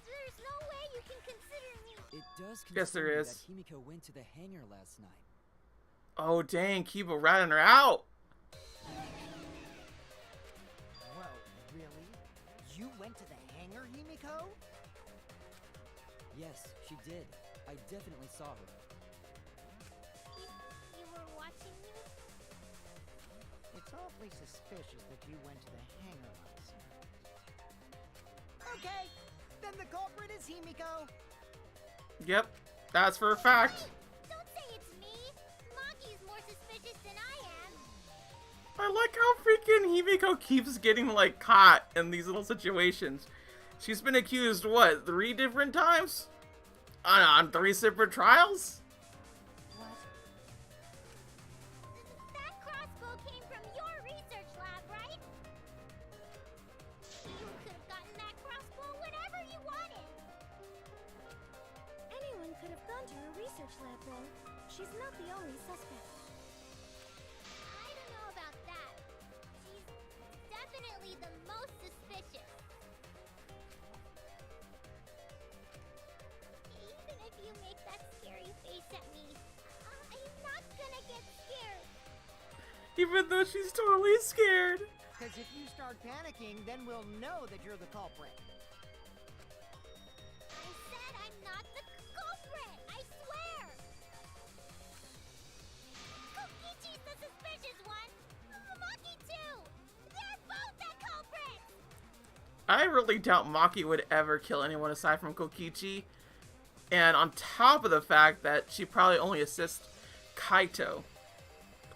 There's no way you can consider me.
It does
Yes, there
concern me
is.
that Himiko went to the hangar last night.
Oh dang, Kiba ratting her out.
Whoa, really? You went to the hangar, Himiko?
Yes, she did. I definitely saw her.
You were watching me?
It's awfully suspicious that you went to the hangar last night. Okay, then the culprit is Himiko.
Yep, that's for a fact.
Don't say it's me. Maki's more suspicious than I am.
I like how freaking Himiko keeps getting, like, caught in these little situations. She's been accused, what, 3 different times? On 3 separate trials?
That crossbow came from your research lab, right? You could have gotten that crossbow whenever you wanted.
Anyone could have gone to her research lab, though. She's not the only suspect.
I don't know about that. She's definitely the most suspicious. Even if you make that scary face at me, I'm not gonna get scared.
Even though she's totally scared.
Because if you start panicking, then we'll know that you're the culprit.
I said I'm not the culprit! I swear! Kokichi's the suspicious one! Maki too! They're both the culprits!
I really doubt Maki would ever kill anyone aside from Kokichi. And on top of the fact that she probably only assists Kaito.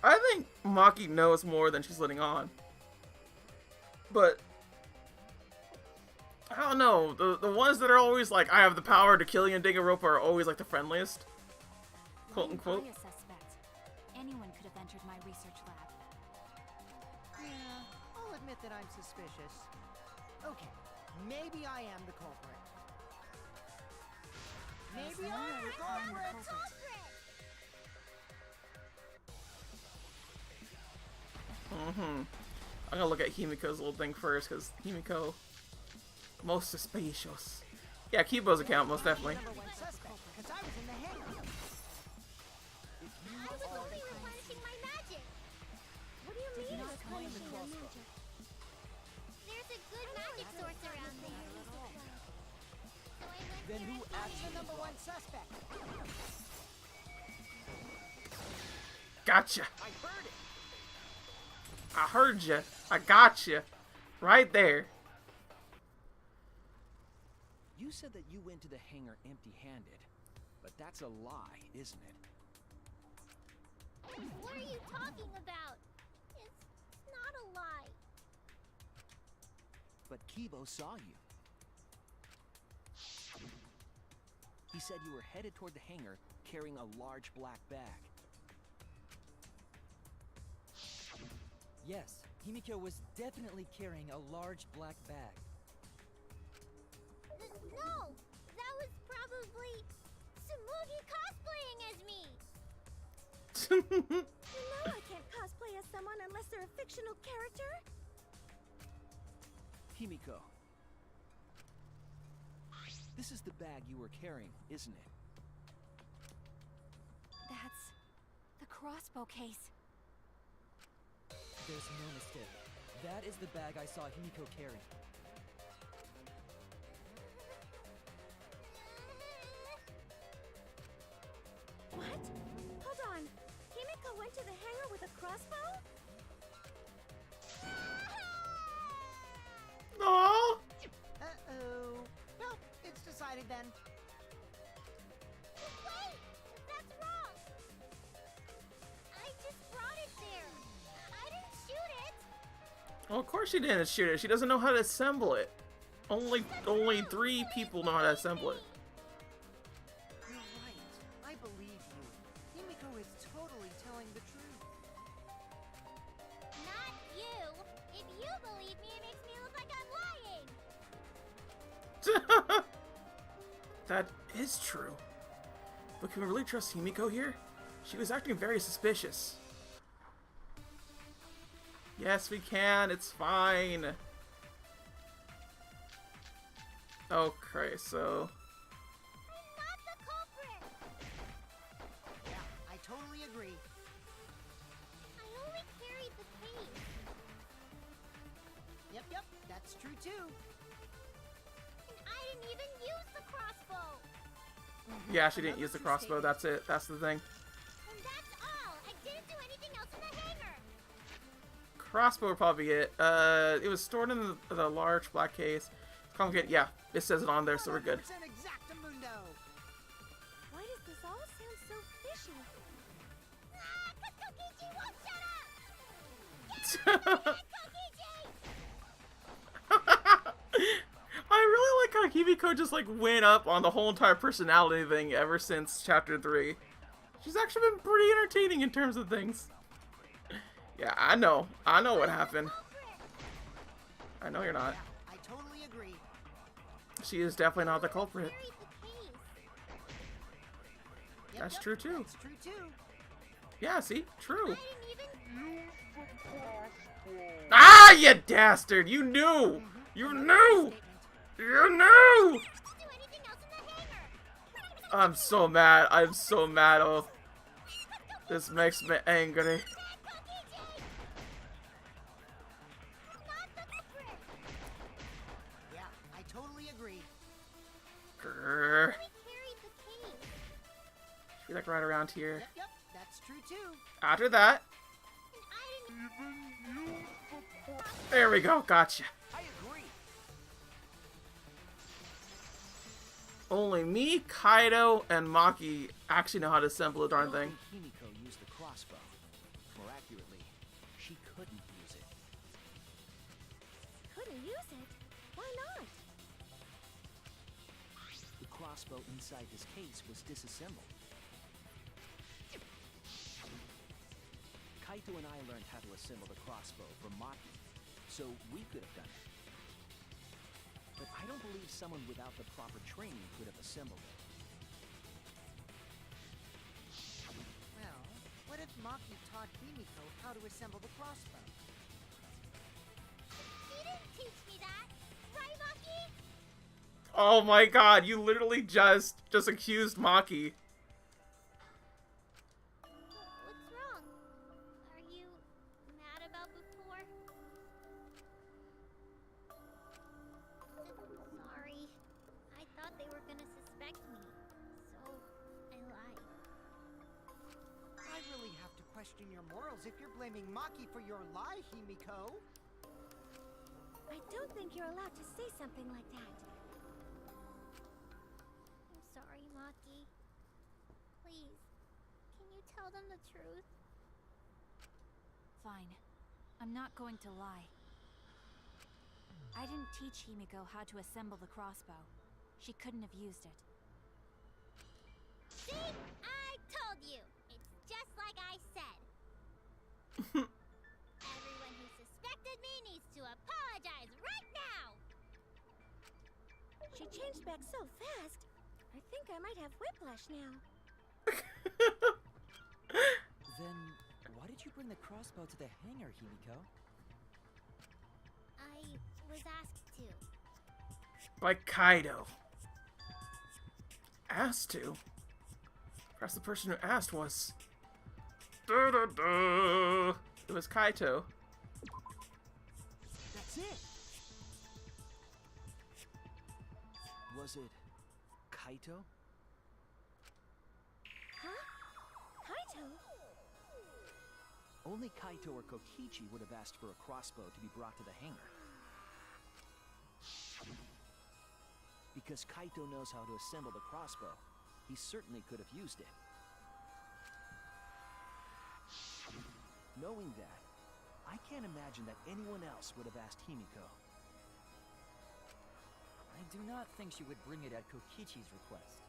I think Maki knows more than she's letting on. But I don't know. The ones that are always like, I have the power to kill you in Danganronpa are always like the friendliest. Quote
Why am
unquote.
I a suspect? Anyone could have entered my research lab.
Yeah, I'll admit that I'm suspicious. Okay, maybe I am the culprit. Maybe I'm the culprit!
I'm gonna look at Himiko's little thing first, because Himiko, most suspicious. Yeah, Kibo's account, most definitely.
Number 1 suspect, because I was in the hangar.
I was only replenishing my magic!
What do you mean replenishing your magic?
There's a good magic source around there. So I went
Then
there
who
and
actually
The number 1 suspect.
Gotcha.
I heard it.
I heard you. I got you. Right there.
You said that you went to the hangar empty-handed, but that's a lie, isn't it?
What are you talking about? It's not a lie.
But Kibo saw you. He said you were headed toward the hangar carrying a large black bag.
Yes, Himiko was definitely carrying a large black bag.
No! That was probably Tsumugi cosplaying as me!
You know I can't cosplay as someone unless they're a fictional character.
Himiko. This is the bag you were carrying, isn't it?
That's the crossbow case.
There's no mistake. That is the bag I saw Himiko carrying.
What? Hold on. Himiko went to the hangar with a crossbow?
Aww.
Uh-oh. Well, it's decided then.
Wait! That's wrong! I just brought it there. I didn't shoot it.
Well, of course she didn't shoot it. She doesn't know how to assemble it. Only 3 people know how to assemble it.
You're right. I believe you. Himiko is totally telling the truth.
Not you. If you believe me, it makes me look like I'm lying.
That is true. But can we really trust Himiko here? She was acting very suspicious. Yes, we can. It's fine. Okay, so...
I'm not the culprit.
Yeah, I totally agree.
I only carried the case.
Yep, that's true too.
And I didn't even use the crossbow.
Yeah, she didn't use the crossbow. That's it. That's the thing.
And that's all. I didn't do anything else in the hangar.
Crossbow would probably be it. It was stored in the large black case. Complicated. Yeah, it says it on there, so we're good.
100% exactamundo.
Why does this all sound so fishy?
Ah, 'cause Kokichi won't shut up. Kokichi!
I really like how Himiko just like went up on the whole entire personality thing ever since chapter 3. She's actually been pretty entertaining in terms of things. Yeah, I know what happened. I know you're not.
Yeah, I totally agree.
She is definitely not the culprit.
Carried the case.
That's true too.
That's true too.
Yeah, see? True.
I didn't even
Ah, you dastard! You knew! You knew! You knew!
do anything else in the hangar.
I'm so mad. I'm so mad. Oh, this makes me angry.
Kokichi! Not the culprit.
Yeah, I totally agree.
Grrr.
We carried the case.
Should be like right around here.
Yep, that's true too.
After that,
And I didn't.
there we go. Gotcha.
I agree.
Only me, Kaido, and Maki actually know how to assemble a
I
darn
don't
thing.
think Himiko used the crossbow. More accurately, she couldn't use it.
Couldn't use it? Why not?
The crossbow inside this case was disassembled. Kaito and I learned how to assemble the crossbow from Maki, so we could have done it. But I don't believe someone without the proper training could have assembled it.
Well, what if Maki taught Himiko how to assemble the crossbow?
She didn't teach me that. Right, Maki?
Oh my god, you literally just accused Maki.
What's wrong? Are you mad about before? Sorry. I thought they were gonna suspect me, so I lied.
I really have to question your morals if you're blaming Maki for your lie, Himiko.
I don't think you're allowed to say something like that.
I'm sorry, Maki. Please, can you tell them the truth?
Fine. I'm not going to lie. I didn't teach Himiko how to assemble the crossbow. She couldn't have used it.
See? I told you! It's just like I said. Everyone who suspected me needs to apologize right now!
She changed back so fast. I think I might have whiplash now.
Then, why did you bring the crossbow to the hangar, Himiko?
I was asked to.
By Kaido. Asked to? Perhaps the person who asked was... It was Kaito.
That's it! Was it Kaito?
Huh?
only Kaito or Kokichi would have asked for a crossbow to be brought to the hangar. Because Kaito knows how to assemble the crossbow, he certainly could have used it. Knowing that, I can't imagine that anyone else would have asked Himiko.
I do not think she would bring it at Kokichi's request.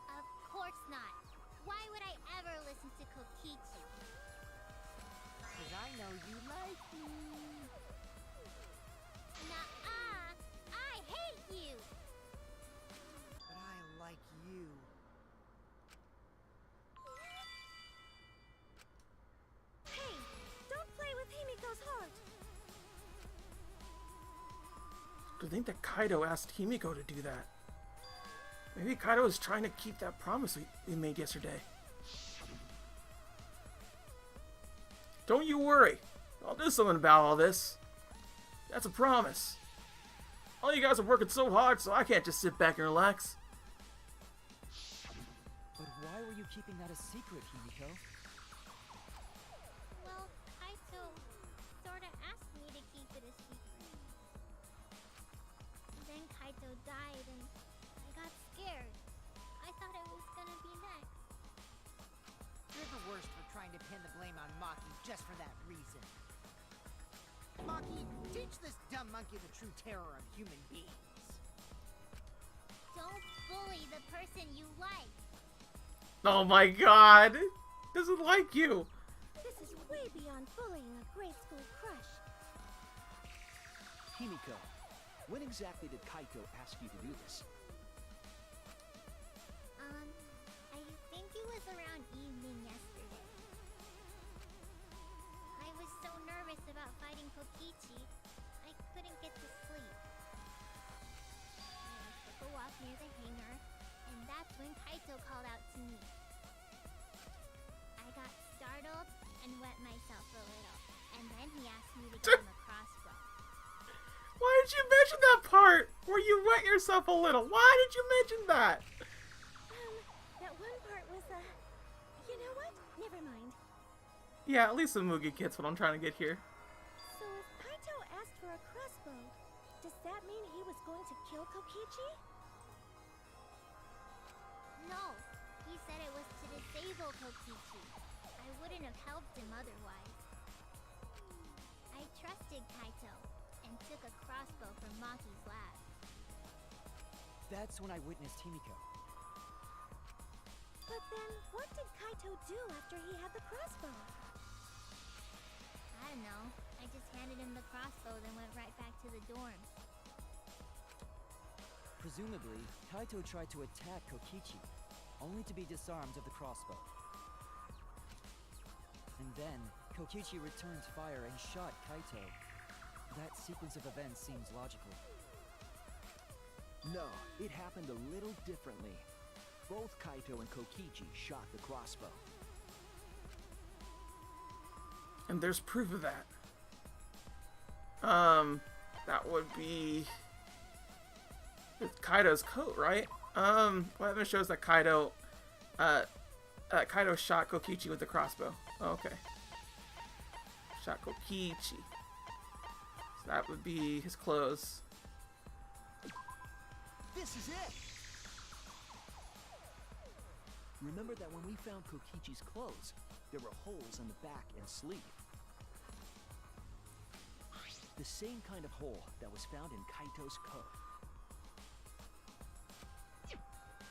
Of course not. Why would I ever listen to Kokichi?
Cause I know you like me.
Nuh-uh. I hate you.
But I like you.
Hey, don't play with Himiko's heart.
I think that Kaido asked Himiko to do that. Maybe Kaido is trying to keep that promise we made yesterday. Don't you worry. I'll do something about all this. That's a promise. All you guys are working so hard, so I can't just sit back and relax.
But why were you keeping that a secret, Himiko?
Well, Kaito sorta asked me to keep it a secret. Then Kaito died and I got scared. I thought it was gonna be next.
You're the worst for trying to pin the blame on Maki just for that reason. Maki, teach this dumb monkey the true terror of human beings.
Don't bully the person you like.
Oh my god! Doesn't like you!
This is way beyond bullying a grade school crush.
Himiko, when exactly did Kaito ask you to do this?
I think it was around evening yesterday. I was so nervous about fighting Kokichi, I couldn't get to sleep. I took a walk near the hangar, and that's when Kaito called out to me. I got startled and wet myself a little, and then he asked me to give him a crossbow.
Why did you mention that part? Where you wet yourself a little? Why did you mention that?
That one part was, you know what? Never mind.
Yeah, at least the Mugi gets what I'm trying to get here.
So if Kaito asked for a crossbow, does that mean he was going to kill Kokichi?
No, he said it was to disable Kokichi. I wouldn't have helped him otherwise. I trusted Kaito and took a crossbow from Maki's lab.
That's when I witnessed Himiko.
But then, what did Kaito do after he had the crossbow?
I don't know. I just handed him the crossbow, then went right back to the dorms.
Presumably, Kaito tried to attack Kokichi, only to be disarmed of the crossbow. And then, Kokichi returned fire and shot Kaito. That sequence of events seems logical.
No, it happened a little differently. Both Kaito and Kokichi shot the crossbow.
And there's proof of that. That would be with Kaido's coat, right? What evidence shows that Kaido shot Kokichi with the crossbow? Oh, okay. Shot Kokichi. So that would be his clothes.
This is it! Remember that when we found Kokichi's clothes, there were holes in the back and sleeve. The same kind of hole that was found in Kaito's coat.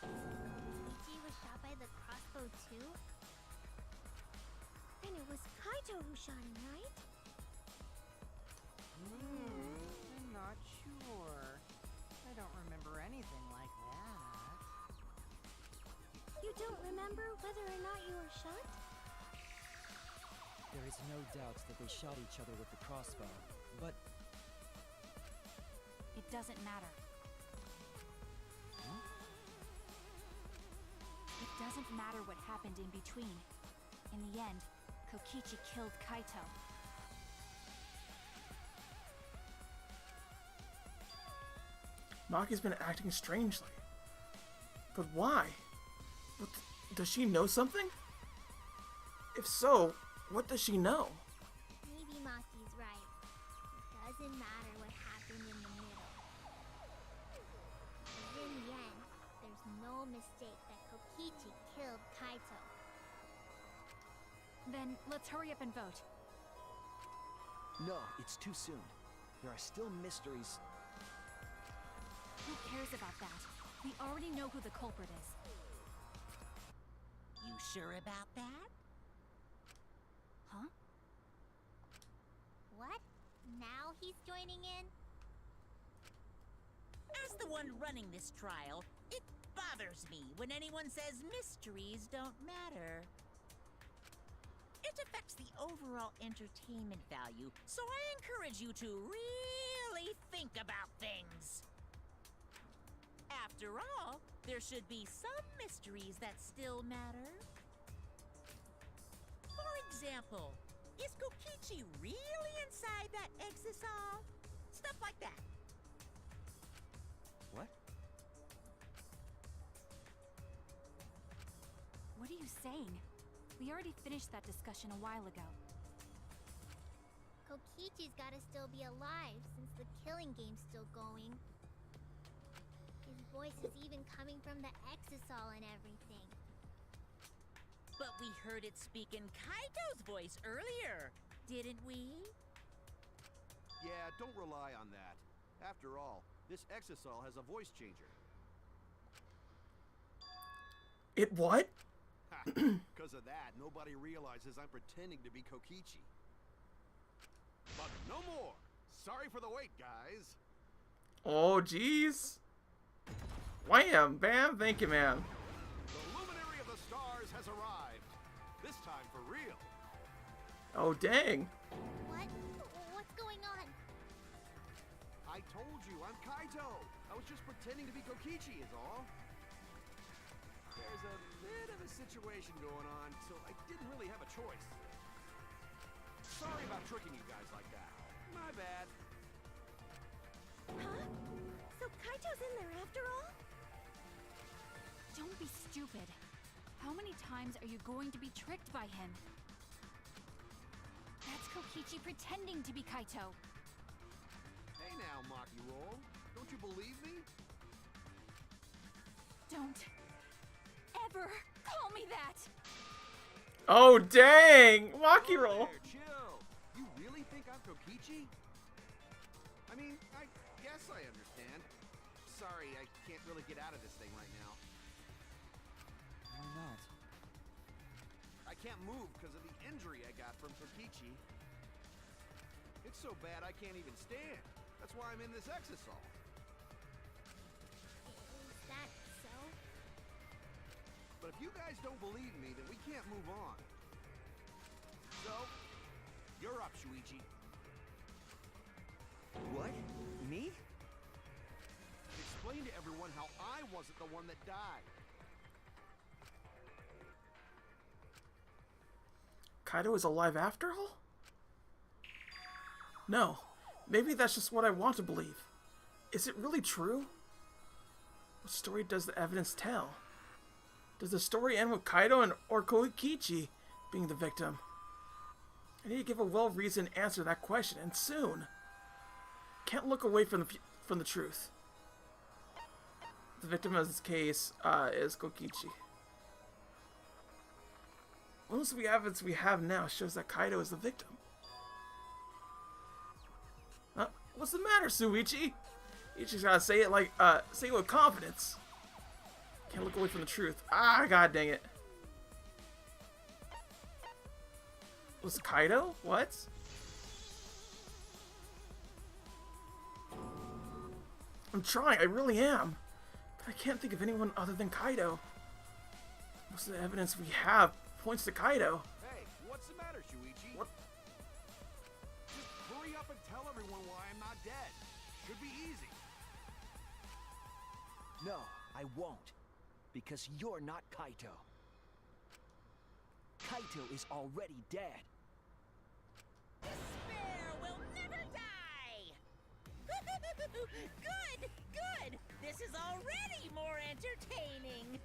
Kokichi was shot by the crossbow too?
Then it was Kaito who shot him, right?
I'm not sure. I don't remember anything like that.
You don't remember whether or not you were shot?
There is no doubt that they shot each other with the crossbow, but
It doesn't matter.
Huh?
It doesn't matter what happened in between. In the end, Kokichi killed Kaito.
Maki's been acting strangely. But why? Does she know something? If so, what does she know?
Maybe Maki's right. It doesn't matter what happened in the middle. 'Cause in the end, there's no mistake that Kokichi killed Kaito.
Then let's hurry up and vote.
No, it's too soon. There are still mysteries.
Who cares about that? We already know who the culprit is.
You sure about that?
Huh?
What? Now he's joining in?
As the one running this trial, it bothers me when anyone says mysteries don't matter. It affects the overall entertainment value, so I encourage you to really think about things. After all, there should be some mysteries that still matter. For example, is Kokichi really inside that exisal? Stuff like that.
What?
What are you saying? We already finished that discussion a while ago.
Kokichi's gotta still be alive since the killing game's still going. His voice is even coming from the exisal and everything.
But we heard it speak in Kaito's voice earlier, didn't we?
Yeah, don't rely on that. After all, this exisal has a voice changer.
It what?
Because of that, nobody realizes I'm pretending to be Kokichi. But no more! Sorry for the wait, guys!
Oh, jeez. Wham! Bam! Thank you, man.
The luminary of the stars has arrived. This time for real.
Oh, dang.
What? What's going on?
I told you, I'm Kaito. I was just pretending to be Kokichi is all. There's a bit of a situation going on, so I didn't really have a choice. Sorry about tricking you guys like that. My bad.
Huh? So Kaito's in there after all?
Don't be stupid. How many times are you going to be tricked by him? That's Kokichi pretending to be Kaito.
Hey now, Maki Roll. Don't you believe me?
Don't ever call me that!
Oh, dang! Maki
Oh,
roll.
there, chill. You really think I'm Kokichi? I mean, I guess I understand. Sorry, I can't really get out of this thing right now.
Why not?
I can't move because of the injury I got from Kokichi. It's so bad I can't even stand. That's why I'm in this exisal.
Is that so?
But if you guys don't believe me, then we can't move on. So, you're up, Shuichi.
What? Me?
Explain to everyone how I wasn't the one that died.
Kaito is alive after all? No. Maybe that's just what I want to believe. Is it really true? What story does the evidence tell? Does the story end with Kaito and or Kokichi being the victim? I need to give a well-reasoned answer to that question, and soon. Can't look away from the truth. The victim of this case is Kokichi. Most of the evidence we have now shows that Kaito is the victim. What's the matter, Shuichi? You just gotta say it like, say it with confidence. Can't look away from the truth. Ah, god dang it. Was it Kaito? What? I'm trying, I really am. But I can't think of anyone other than Kaito. Most of the evidence we have points to Kaito.
Hey, what's the matter, Shuichi?
What?
Just hurry up and tell everyone why I'm not dead. Should be easy.
No, I won't. Because you're not Kaito. Kaito is already dead.
Despair will never die! Good, good! This is already more entertaining!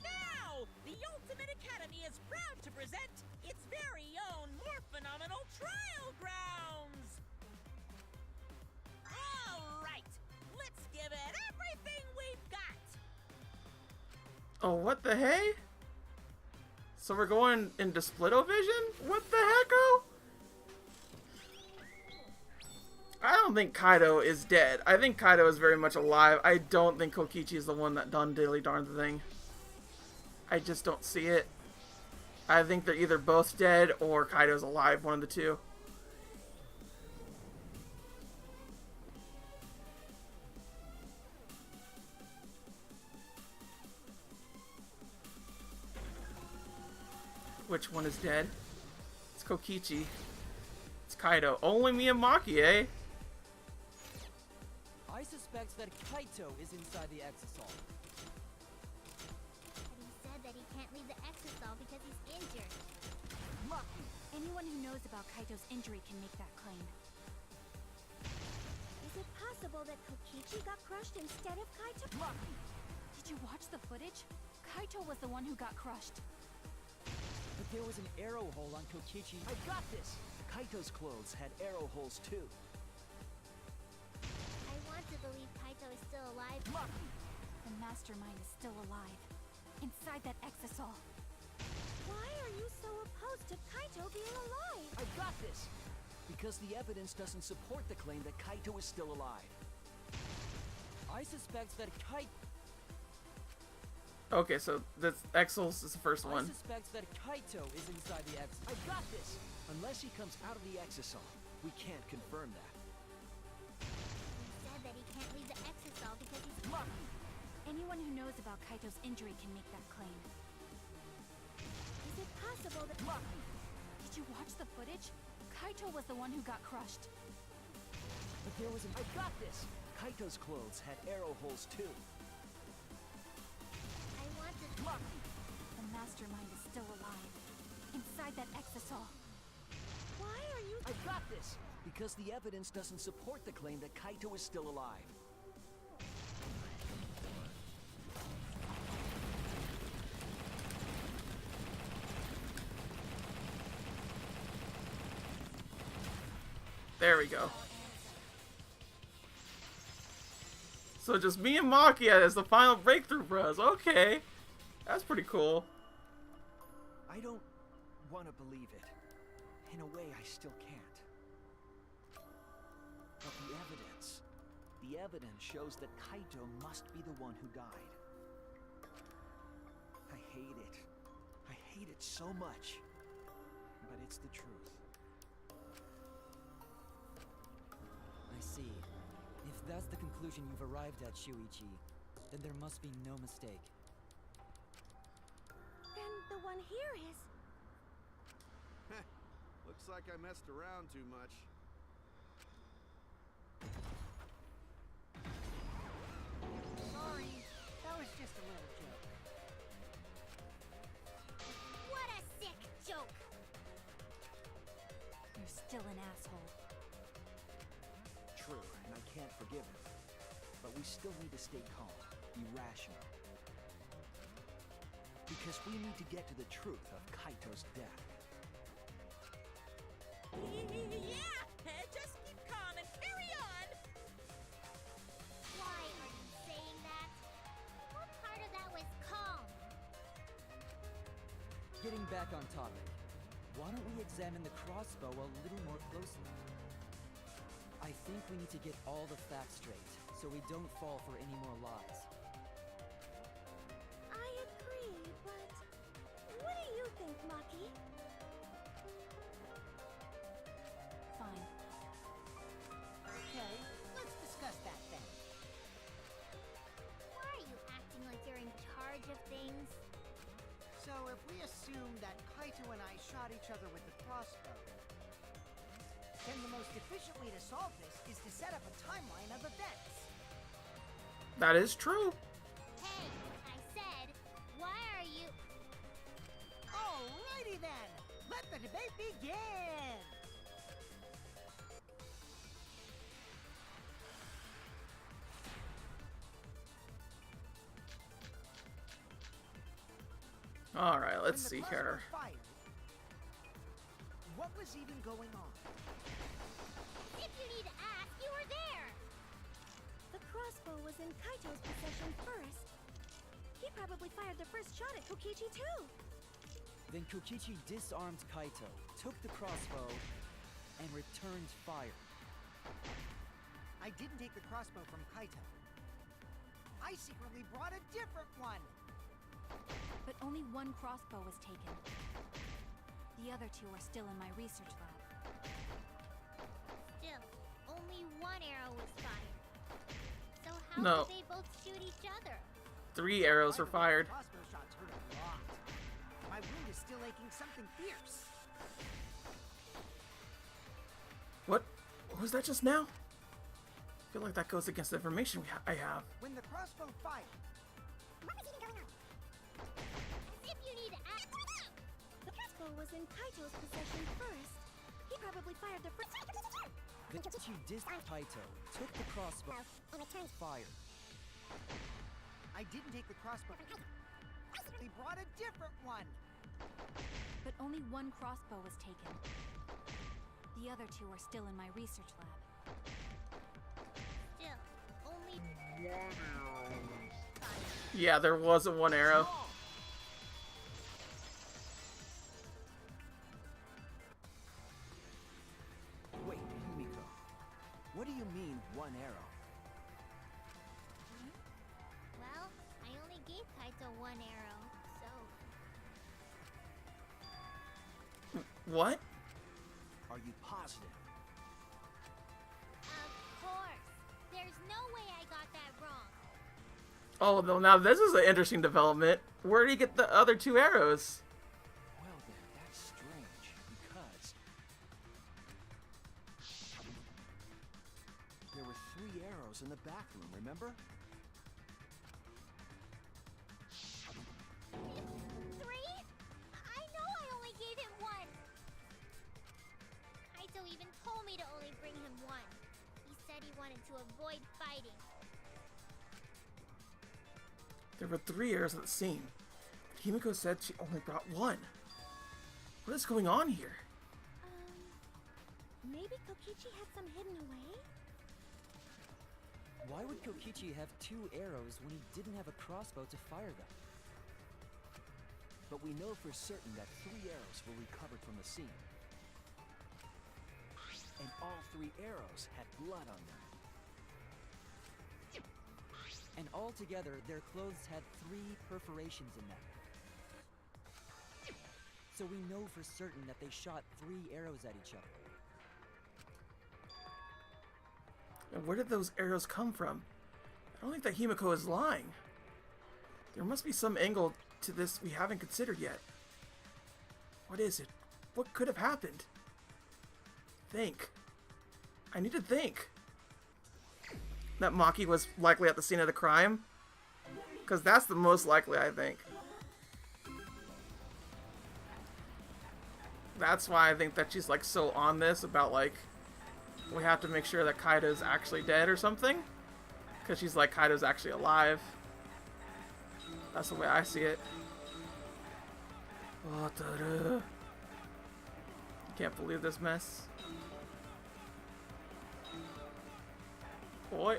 Now, the Ultimate Academy is proud
Oh, what the hey? So we're going into Split-O-Vision? What the hecko? I don't think Kaido is dead. I think Kaido is very much alive. I don't think Kokichi is the one that done dilly darn the thing. I just don't see it. I think they're either both dead or Kaido's alive, one of the two. Which one is dead? It's Kokichi. It's Kaido. Only Miyamaki, eh?
I suspect that Kaito is inside the Exisal.
But he said that he can't leave the Exisal because he's injured.
Lucky. Anyone who knows about Kaito's injury can make that claim.
Is it possible that Kokichi got crushed instead of Kaito?
Lucky. Did you watch the footage? Kaito was the one who got crushed.
But there was an arrow hole on Kokichi.
I got this! Kaito's clothes had arrow holes too.
I want to believe Kaito is still alive.
Lucky.
The mastermind is still alive. Inside that Exisal.
Why are you so opposed to Kaito being alive?
I got this! Because the evidence doesn't support the claim that Kaito is still alive.
I suspect that Kaito...
Okay, so that's Exels is the first
I
one.
suspect that Kaito is inside the Exisal.
I got this! Unless he comes out of the Exisal, we can't confirm that.
He said that he can't leave the Exisal because he's
Lucky.
Anyone who knows about Kaito's injury can make that claim.
Is it possible that...
Lucky.
Did you watch the footage? Kaito was the one who got crushed.
But there was an...
I got this! Kaito's clothes had arrow holes too.
I want to...
Lucky.
The mastermind is still alive. Inside that Exisal.
Why are you...
I got this! Because the evidence doesn't support the claim that Kaito is still alive.
There we go. So just Miyamaki as the final breakthrough bros. Okay. That's pretty cool.
I don't want to believe it. In a way, I still can't. But the evidence shows that Kaito must be the one who died. I hate it. I hate it so much. But it's the truth.
I see. If that's the conclusion you've arrived at, Shuichi, then there must be no mistake.
Then the one here is...
Looks like I messed around too much.
Sorry, that was just a little joke.
What a sick joke!
You're still an asshole.
True, and I can't forgive him. But we still need to stay calm, be rational. Because we need to get to the truth of Kaito's death.
Yeah, just keep calm and carry on.
Why are you saying that? What part of that was calm?
Getting back on topic, why don't we examine the crossbow a little more closely? I think we need to get all the facts straight, so we don't fall for any more lies.
I agree, but... What do you think, Maki?
Fine.
Okay, let's discuss that then.
Why are you acting like you're in charge of things?
So if we assume that Kaito and I shot each other with the crossbow, then the most efficient way to solve this is to set up a timeline of events.
That is true.
Hey, I said, why are you...
Alrighty then, let the debate begin!
Alright, let's
When
see
the
here.
crossbow fired, what was even going on?
If you need to ask, you were there!
The crossbow was in Kaito's possession first.
He probably fired the first shot at Kokichi too.
Then Kokichi disarmed Kaito, took the crossbow, and returned fire.
I didn't take the crossbow from Kaito. I secretly brought a different one.
But only one crossbow was taken. The other two are still in my research lab.
Still, only one arrow was fired. So how
No.
did they both shoot each other?
3 arrows were fired.
Crossbow shots hurt a lot. My wound is still aching something fierce.
What was that just now? I feel like that goes against the information I have.
When the crossbow fired,
What was even going on? As if you need to ask.
The crossbow was in Kaito's possession first. He probably fired the first.
Then Kokichi disarmed Kaito, took the crossbow,
And returned.
fire.
I didn't take the crossbow from Kaito. I secretly brought a different one.
But only one crossbow was taken. The other two are still in my research lab.
Still, only one arrow was fired.
Yeah, there wasn't 1 arrow.
Wait, Himiko. What do you mean, 1 arrow?
Well, I only gave Kaito 1 arrow, so...
What?
Are you positive?
Of course. There's no way I got that wrong.
Oh, no, now this is an interesting development. Where did he get the other 2 arrows?
Well then, that's strange, because... there were 3 arrows in the back room, remember?
3? I know I only gave him 1. Kaito even told me to only bring him 1. He said he wanted to avoid fighting.
There were 3 arrows at the scene. But Himiko said she only brought 1. What is going on here?
Maybe Kokichi had some hidden away?
Why would Kokichi have 2 arrows when he didn't have a crossbow to fire them?
But we know for certain that 3 arrows were recovered from the scene. And all 3 arrows had blood on them.
And altogether, their clothes had 3 perforations in them. So we know for certain that they shot 3 arrows at each other.
And where did those arrows come from? I don't think that Himiko is lying. There must be some angle to this we haven't considered yet. What is it? What could have happened? Think. I need to think. That Maki was likely at the scene of the crime? Because that's the most likely, I think. That's why I think that she's like so on this about like we have to make sure that Kaido's actually dead or something. Because she's like Kaido's actually alive. That's the way I see it. Can't believe this mess. Boy.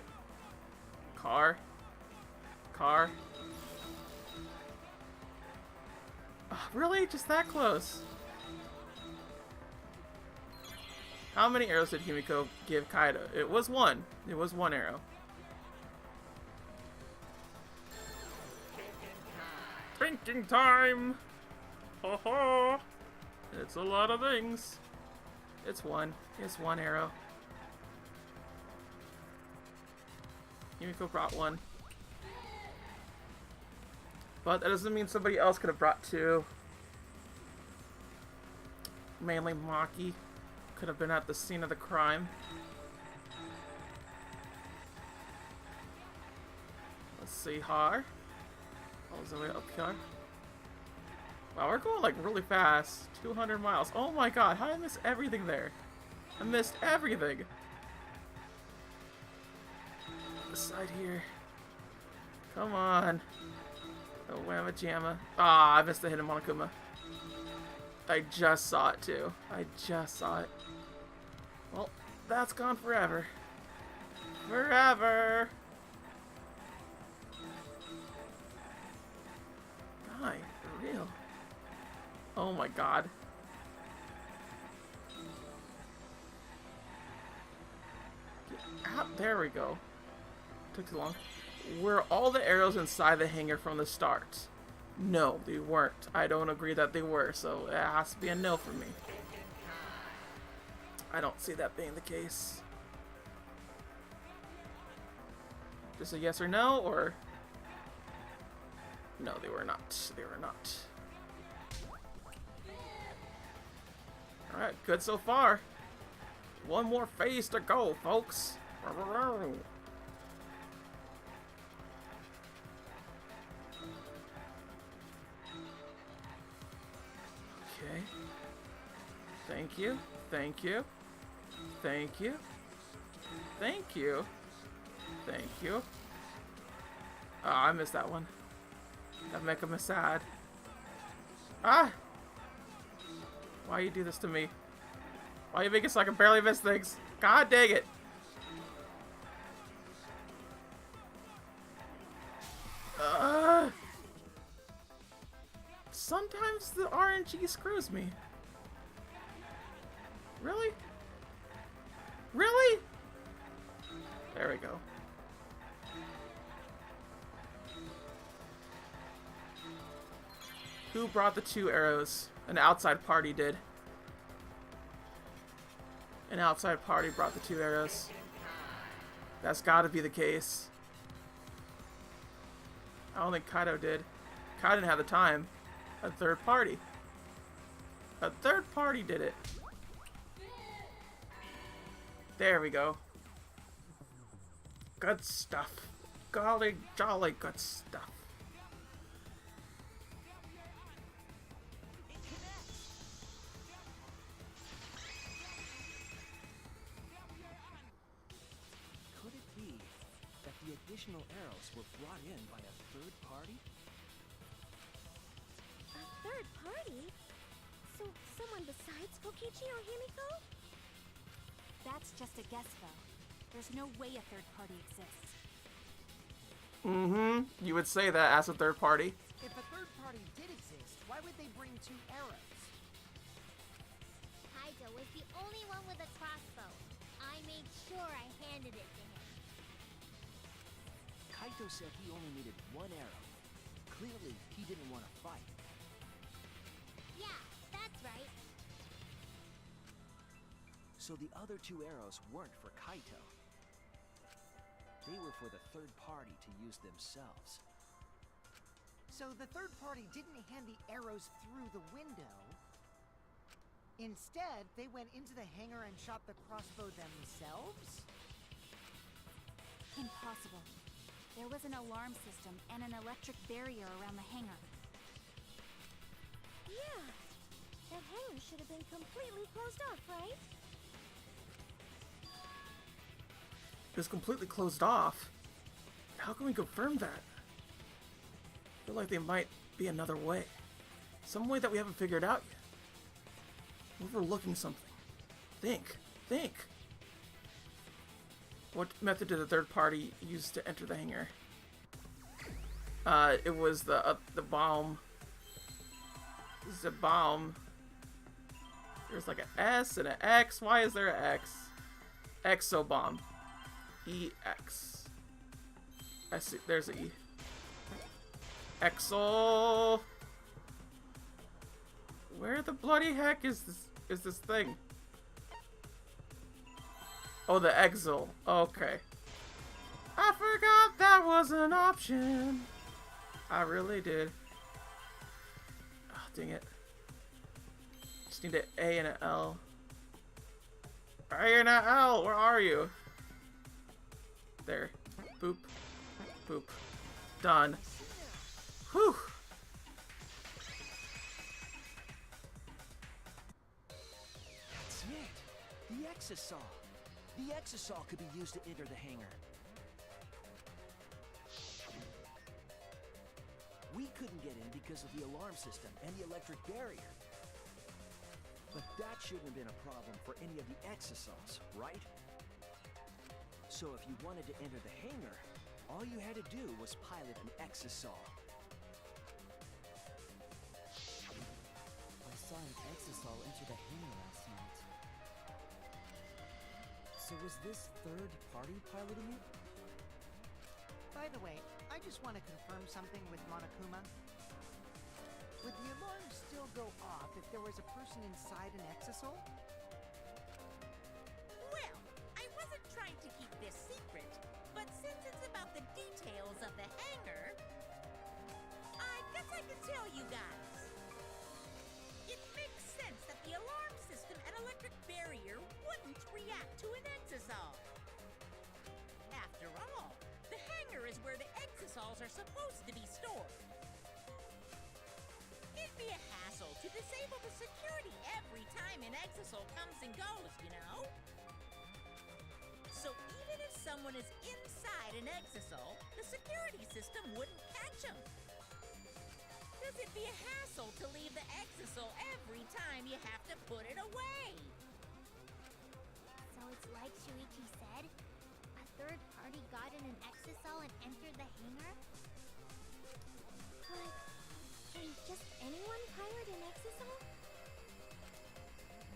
Car. Really? Just that close? How many arrows did Himiko give Kaido? It was 1. It was 1 arrow. Thinking time! Ho ho! It's a lot of things. It's 1. It's 1 arrow. Himiko brought 1. But that doesn't mean somebody else could have brought 2. Mainly Maki. Could have been at the scene of the crime. Let's see, Har. All the way up here. Wow, we're going like really fast. 200 miles. Oh my god, how did I miss everything there? I missed everything. This side here. Come on. Oh, whamma jamma. Ah, I missed the hidden Monokuma. I just saw it too. I just saw it. Well, that's gone forever. Forever! my, for real. Oh my god. Get out. There we go. Took too long. Were all the arrows inside the hangar from the start? No, they weren't. I don't agree that they were, so it has to be a no for me. I don't see that being the case. Just a yes or no, or... No, they were not. They were not. Alright, good so far. One more phase to go, folks. Okay. Thank you. Thank you. Thank you. Thank you. Thank you. Oh, I missed that one. That make me sad. Ah! Why you do this to me? Why you make it so I can barely miss things? God dang it! Sometimes the RNG screws me. Really? Really? There we go. Who brought the 2 arrows? An outside party did. An outside party brought the 2 arrows. That's gotta be the case. I don't think Kaito did. Kaito didn't have the time. A third party. A third party did it. There we go. Good stuff. Golly jolly good stuff.
Could it be that the additional arrows were brought in by a third party?
A third party? So someone besides Kokichi or Himiko?
That's just a guess, though. There's no way a third party exists.
Mm-hmm. You would say that as a third party.
If a third party did exist, why would they bring 2 arrows?
Kaito was the only one with a crossbow. I made sure I handed it to him.
Kaito said he only needed 1 arrow. Clearly, he didn't want to fight.
Yeah, that's right.
So the other 2 arrows weren't for Kaito. They were for the third party to use themselves.
So the third party didn't hand the arrows through the window. Instead, they went into the hangar and shot the crossbow themselves?
Impossible. There was an alarm system and an electric barrier around the hangar.
Yeah. That hangar should have been completely closed off, right?
It was completely closed off. How can we confirm that? I feel like there might be another way. Some way that we haven't figured out yet. Overlooking something. Think. Think. What method did the third party use to enter the hangar? It was the bomb. The bomb. There's like an S and an X. Why is there an X? Exo bomb. EX. I see. There's an E. Exo. Where the bloody heck is this thing? Oh, the Exo. Okay. I forgot that was an option. I really did. Oh, dang it. Just need an A and an L. A and an L. Where are you? There. Boop. Boop. Done. Whew.
That's it. The Exosaw. The Exosaw could be used to enter the hangar. We couldn't get in because of the alarm system and the electric barrier. But that shouldn't have been a problem for any of the Exosaws, right? So if you wanted to enter the hangar, all you had to do was pilot an Exosaw.
was this third party piloting it?
By the way, I just want to confirm something with Monokuma. Would the alarm still go off if there was a person inside an exisal?
Well, I wasn't trying to keep this secret, but since it's about the details of the hangar, I guess I can tell you guys. It makes sense that the alarm system and electric barrier wouldn't react to an exisal. After all, the hangar is where the exisals are supposed to be stored. It'd be a hassle to disable the security every time an exisal comes and goes, you know? So even if someone is inside an exisal, the security system wouldn't catch them. Because it'd be a hassle to leave the exisal every time you have to put it away.
So it's like Shuichi said? A third party got in an exisal and entered the hangar?
But can just anyone pilot an exisal?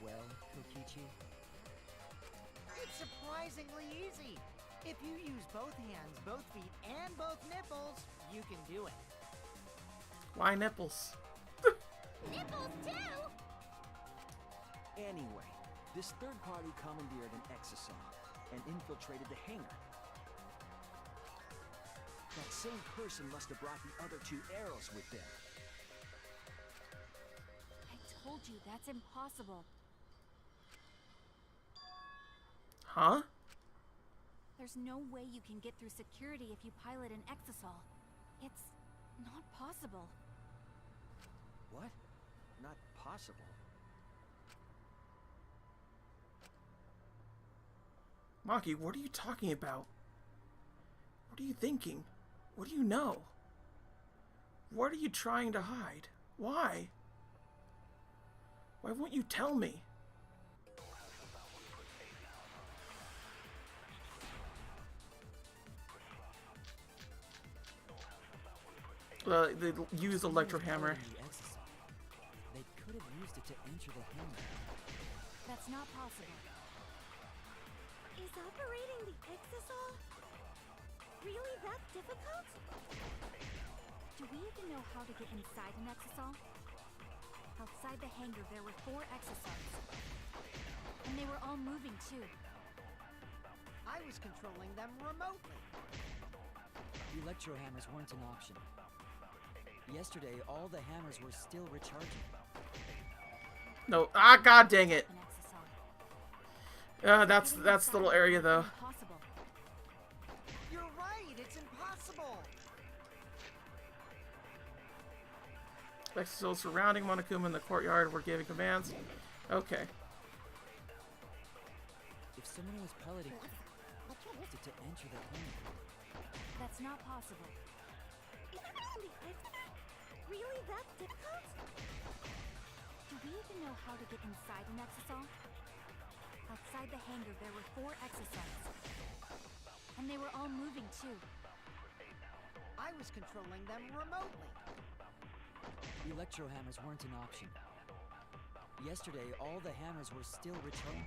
Well, Kokichi,
It's surprisingly easy. If you use both hands, both feet, and both nipples, you can do it.
Why nipples?
Nipples too!
Anyway, this third party commandeered an exisal and infiltrated the hangar. That same person must have brought the other two arrows with them.
I told you that's impossible.
Huh?
There's no way you can get through security if you pilot an exisal. It's not possible.
What? Not possible.
Maki, what are you talking about? What are you thinking? What do you know? What are you trying to hide? Why? Why won't you tell me? They use electro hammer.
The exisal. They could have used it to enter the hangar.
That's not possible.
Is operating the exisal really that difficult?
Do we even know how to get inside an exisal? Outside the hangar, there were 4 exisals. And they were all moving too.
I was controlling them remotely.
Electro hammers weren't an option. Yesterday, all the hammers were still recharging.
No, god dang it.
An exisal.
That's the little area though.
Impossible.
You're right, it's impossible.
Exisals surrounding Monokuma in the courtyard were giving commands. Okay.
If someone was piloting it to enter the hangar,
That's not possible.
Is operating the exisal really that difficult?
Do we even know how to get inside an exisal? Outside the hangar, there were 4 exisals. And they were all moving too.
I was controlling them remotely.
electro hammers weren't an option. Yesterday, all the hammers were still recharging.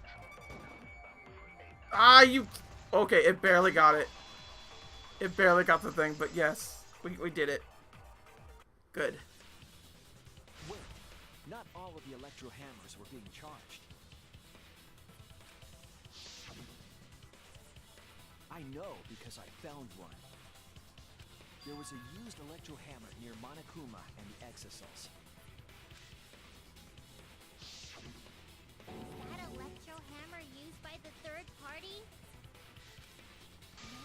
Ah, you... Okay, it barely got it. It barely got the thing, but yes, we did it. Good.
Wait, not all of the electro hammers were being charged. I know because I found one. There was a used electro hammer near Monokuma and the exisals.
Is that electro hammer used by the third party?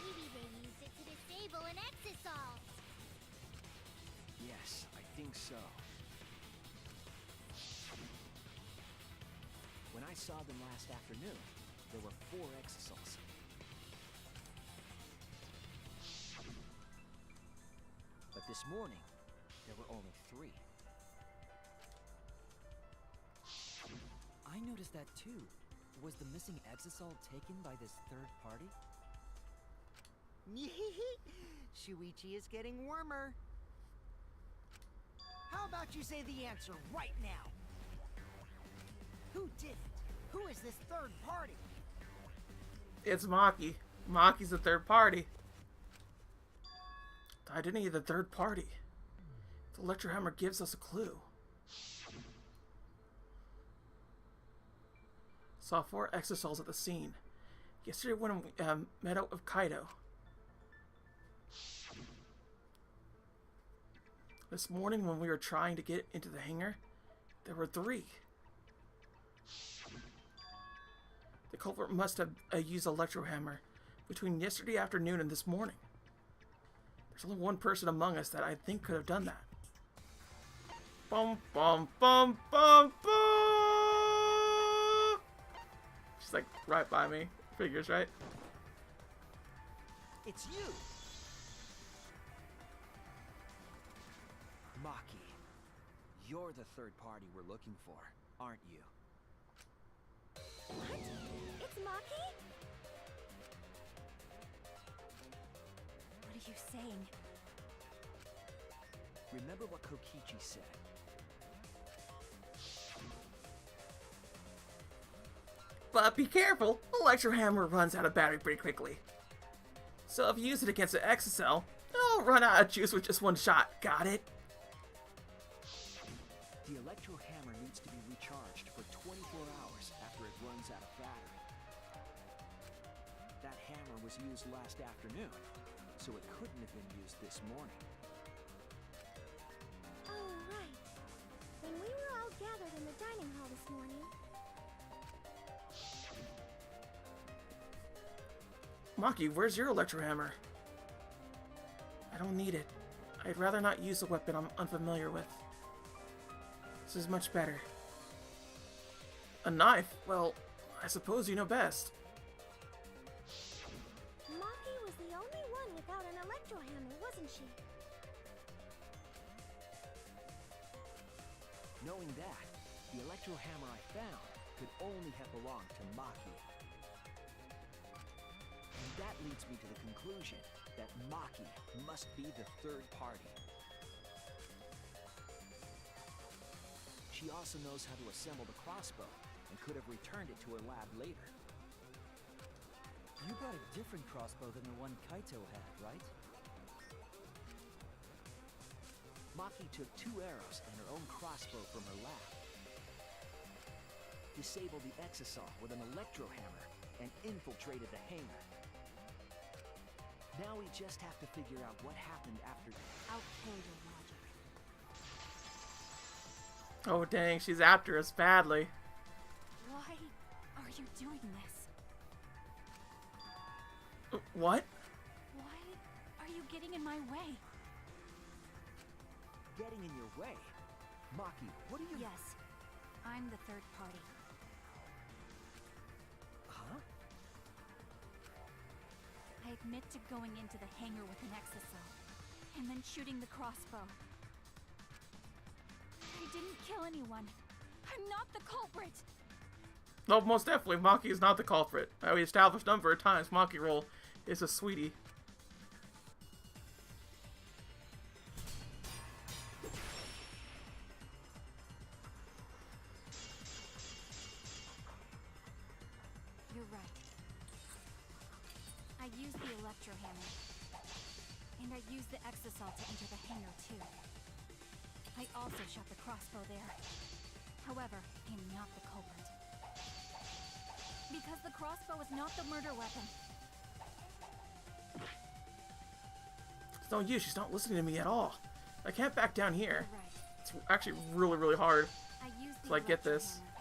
Maybe they used it to disable an exisal.
Yes, I think so. When I saw them last afternoon, there were 4 exisals. But this morning, there were only 3.
I noticed that too. Was the missing exisal taken by this third party?
Shuichi is getting warmer. How about you say the answer right now? Who did it? Who is this third party?
It's Maki. Maki's the third party. I didn't need the third party. The electro hammer gives us a clue. Saw 4 exosols at the scene. Yesterday when we met up with Kaido. This morning when we were trying to get into the hangar, there were 3. The culprit must have used electro hammer between yesterday afternoon and this morning. There's only one person among us that I think could have done that. Bum bum bum bum bum. She's like right by me. Figures, right?
It's you! Maki, you're the third party we're looking for, aren't you?
What? It's Maki?
What are you saying?
Remember what Kokichi said.
But be careful, electro hammer runs out of battery pretty quickly. So if you use it against an exocell, it'll run out of juice with just one shot. Got it?
The electro hammer needs to be recharged for 24 hours after it runs out of battery. That hammer was used last afternoon, so it couldn't have been used this morning.
Oh, right. When we were all gathered in the dining hall this morning.
Maki, where's your electro hammer? I don't need it. I'd rather not use a weapon I'm unfamiliar with. This is much better. A knife? Well, I suppose you know best.
Maki was the only one without an electro hammer, wasn't she?
Knowing that, the electro hammer I found could only have belonged to Maki. And that leads me to the conclusion that Maki must be the third party. She also knows how to assemble the crossbow and could have returned it to her lab later.
You brought a different crossbow than the one Kaito had, right?
Maki took 2 arrows and her own crossbow from her lab. Disabled the exosol with an electro hammer and infiltrated the hangar. Now we just have to figure out what happened after.
I'll kill your logic.
Oh dang, she's after us badly.
Why are you doing this?
What?
Why are you getting in my way?
Getting in your way? Maki, what are you...
Yes, I'm the third party.
Huh?
I admit to going into the hangar with an exocell, and then shooting the crossbow. I didn't kill anyone. I'm not the culprit.
No, most definitely, Maki is not the culprit. We established a number of times Maki roll is a sweetie.
You're right. I used the electro hammer. And I used the exosol to enter the hangar too. I also shot the crossbow there. However, I am not the culprit. Because the crossbow is not the murder weapon.
It's no use, she's not listening to me at all. I can't back down here.
You're right.
It's actually really, really hard.
I used the
So I get
electro
this.
hammer.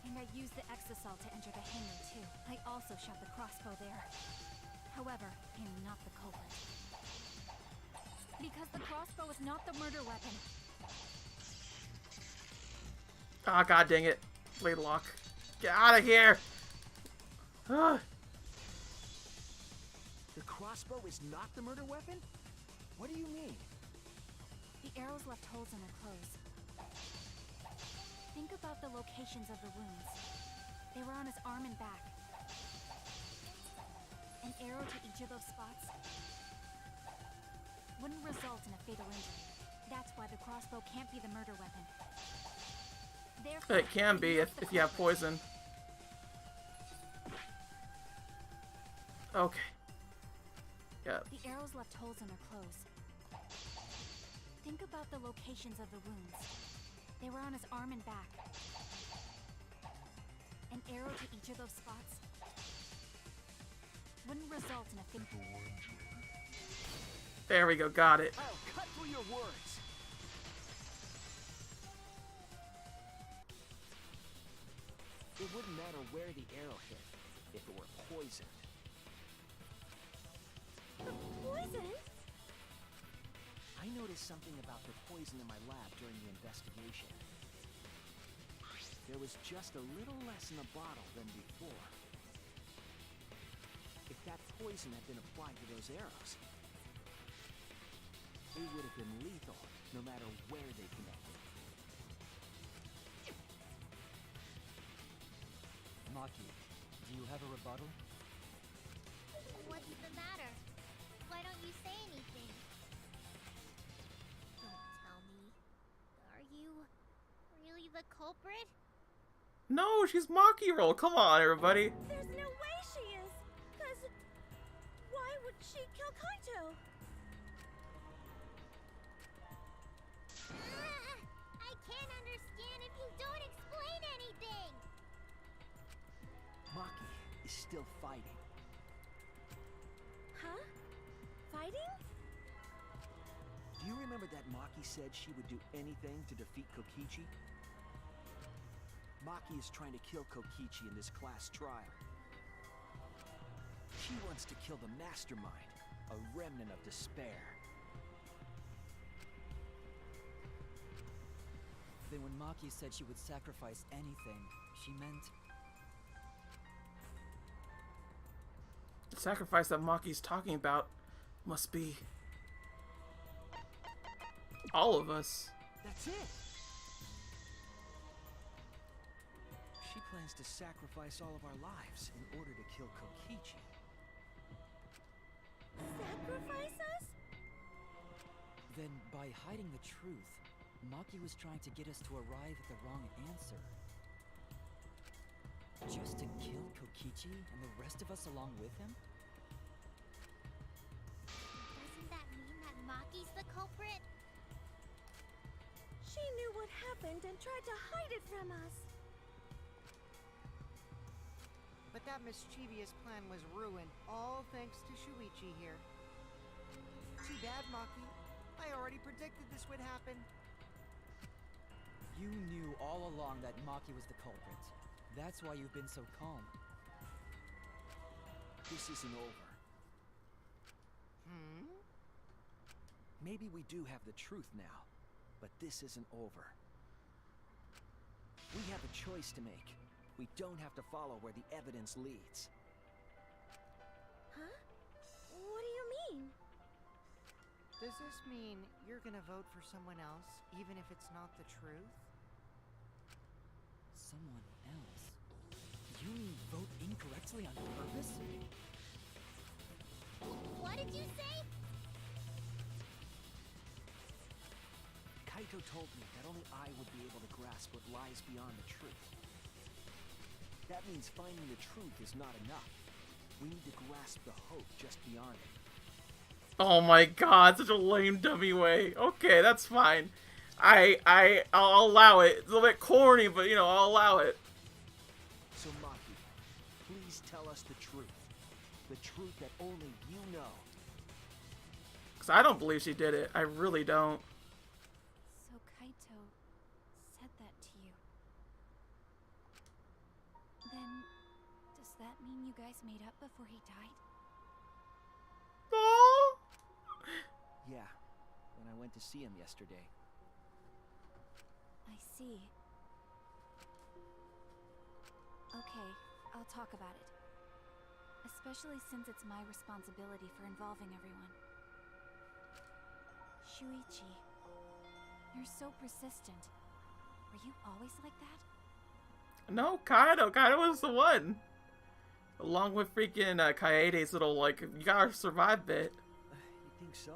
And I used the exosol to enter the hangar too. I also shot the crossbow there. However, I am not the culprit. Because the crossbow is not the murder weapon.
Ah, god dang it. Blade lock. Get out of here! Ah.
The crossbow is not the murder weapon? What do you mean?
The arrows left holes in her clothes. Think about the locations of the wounds. They were on his arm and back. An arrow to each of those spots wouldn't result in a fatal injury. That's why the crossbow can't be the murder weapon. Therefore,
It can be if you have poison. Okay. Yep.
The arrows left holes in her clothes. Think about the locations of the wounds. They were on his arm and back. An arrow to each of those spots wouldn't result in a fatal wound.
There we go. Got it.
I'll cut through your words. It wouldn't matter where the arrow hit if it were poisoned.
Poison?
I noticed something about the poison in my lab during the investigation. There was just a little less in the bottle than before. If that poison had been applied to those arrows, they would have been lethal, no matter where they connected.
Maki, do you have a rebuttal?
What's the matter? Why don't you say anything? Don't tell me. Are you really the culprit?
No, she's Maki Roll. Come on, everybody.
There's no way she is. Cause why would she kill Kaito?
I can't understand if you don't explain anything.
Maki is still fighting.
Huh? Fighting?
Do you remember that Maki said she would do anything to defeat Kokichi? Maki is trying to kill Kokichi in this class trial. She wants to kill the mastermind, a remnant of despair.
Then when Maki said she would sacrifice anything, she meant...
The sacrifice that Maki's talking about must be all of us.
That's it! She plans to sacrifice all of our lives in order to kill Kokichi.
Sacrifice us?
Then, by hiding the truth, Maki was trying to get us to arrive at the wrong answer. Just to kill Kokichi and the rest of us along with him?
Doesn't that mean that Maki's the culprit?
She knew what happened and tried to hide it from us.
But that mischievous plan was ruined, all thanks to Shuichi here. Too bad, Maki. I already predicted this would happen.
You knew all along that Maki was the culprit. That's why you've been so calm.
This isn't over. Maybe we do have the truth now, but this isn't over. We have a choice to make. We don't have to follow where the evidence leads.
Huh? What do you mean?
Does this mean you're gonna vote for someone else, even if it's not the truth?
Someone else? You mean vote incorrectly on purpose?
What did you say?
Kaito told me that only I would be able to grasp what lies beyond the truth. That means finding the truth is not enough. We need to grasp the hope just beyond it.
Oh my god, such a lame dummy way. Okay, that's fine. I'll allow it. It's a little bit corny, but you know, I'll allow it.
So Maki, please tell us the truth. The truth that only you know.
Because I don't believe she did it. I really don't.
So Kaito said that to you. Then, does that mean you guys made up before he died?
Oh.
Yeah, when I went to see him yesterday.
I see. Okay, I'll talk about it. Especially since it's my responsibility for involving everyone. Shuichi, you're so persistent. Were you always like that?
No, Kaido. Kaido was the one. Along with freaking Kaede's little, like, you gotta survive bit.
You think so?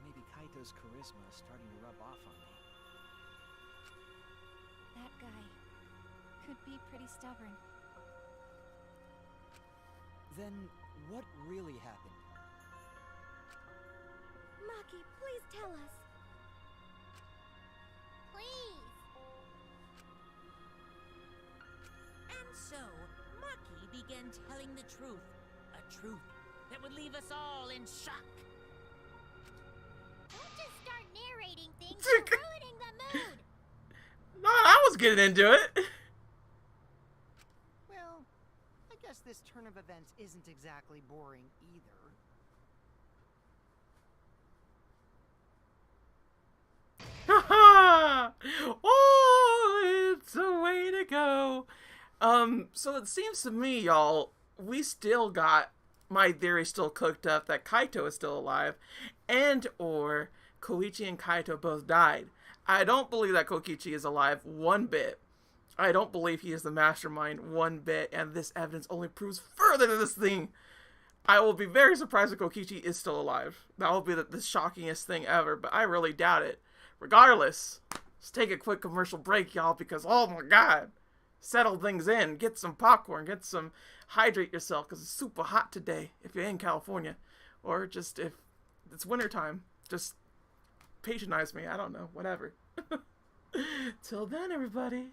Maybe Kaito's charisma is starting to rub off on me.
That guy could be pretty stubborn.
Then, What really happened?
Maki, please tell us.
Please.
And so, Maki began telling the truth. A truth that would leave us all in shock.
Don't just start narrating things. You're ruining the mood.
No, I was getting into it.
Well, I guess this turn of events isn't exactly boring either.
Oh, it's a way to go. So it seems to me, y'all, we still got my theory still cooked up that Kaito is still alive, and or Koichi and Kaito both died. I don't believe that Kokichi is alive one bit. I don't believe he is the mastermind one bit, and this evidence only proves further to this thing. I will be very surprised if Kokichi is still alive. That will be the shockingest thing ever, but I really doubt it. Regardless, let's take a quick commercial break, y'all, because, oh my god, settle things in, get some popcorn, hydrate yourself, because it's super hot today if you're in California, or just if it's wintertime, just patronize me, I don't know, whatever. Till then, everybody.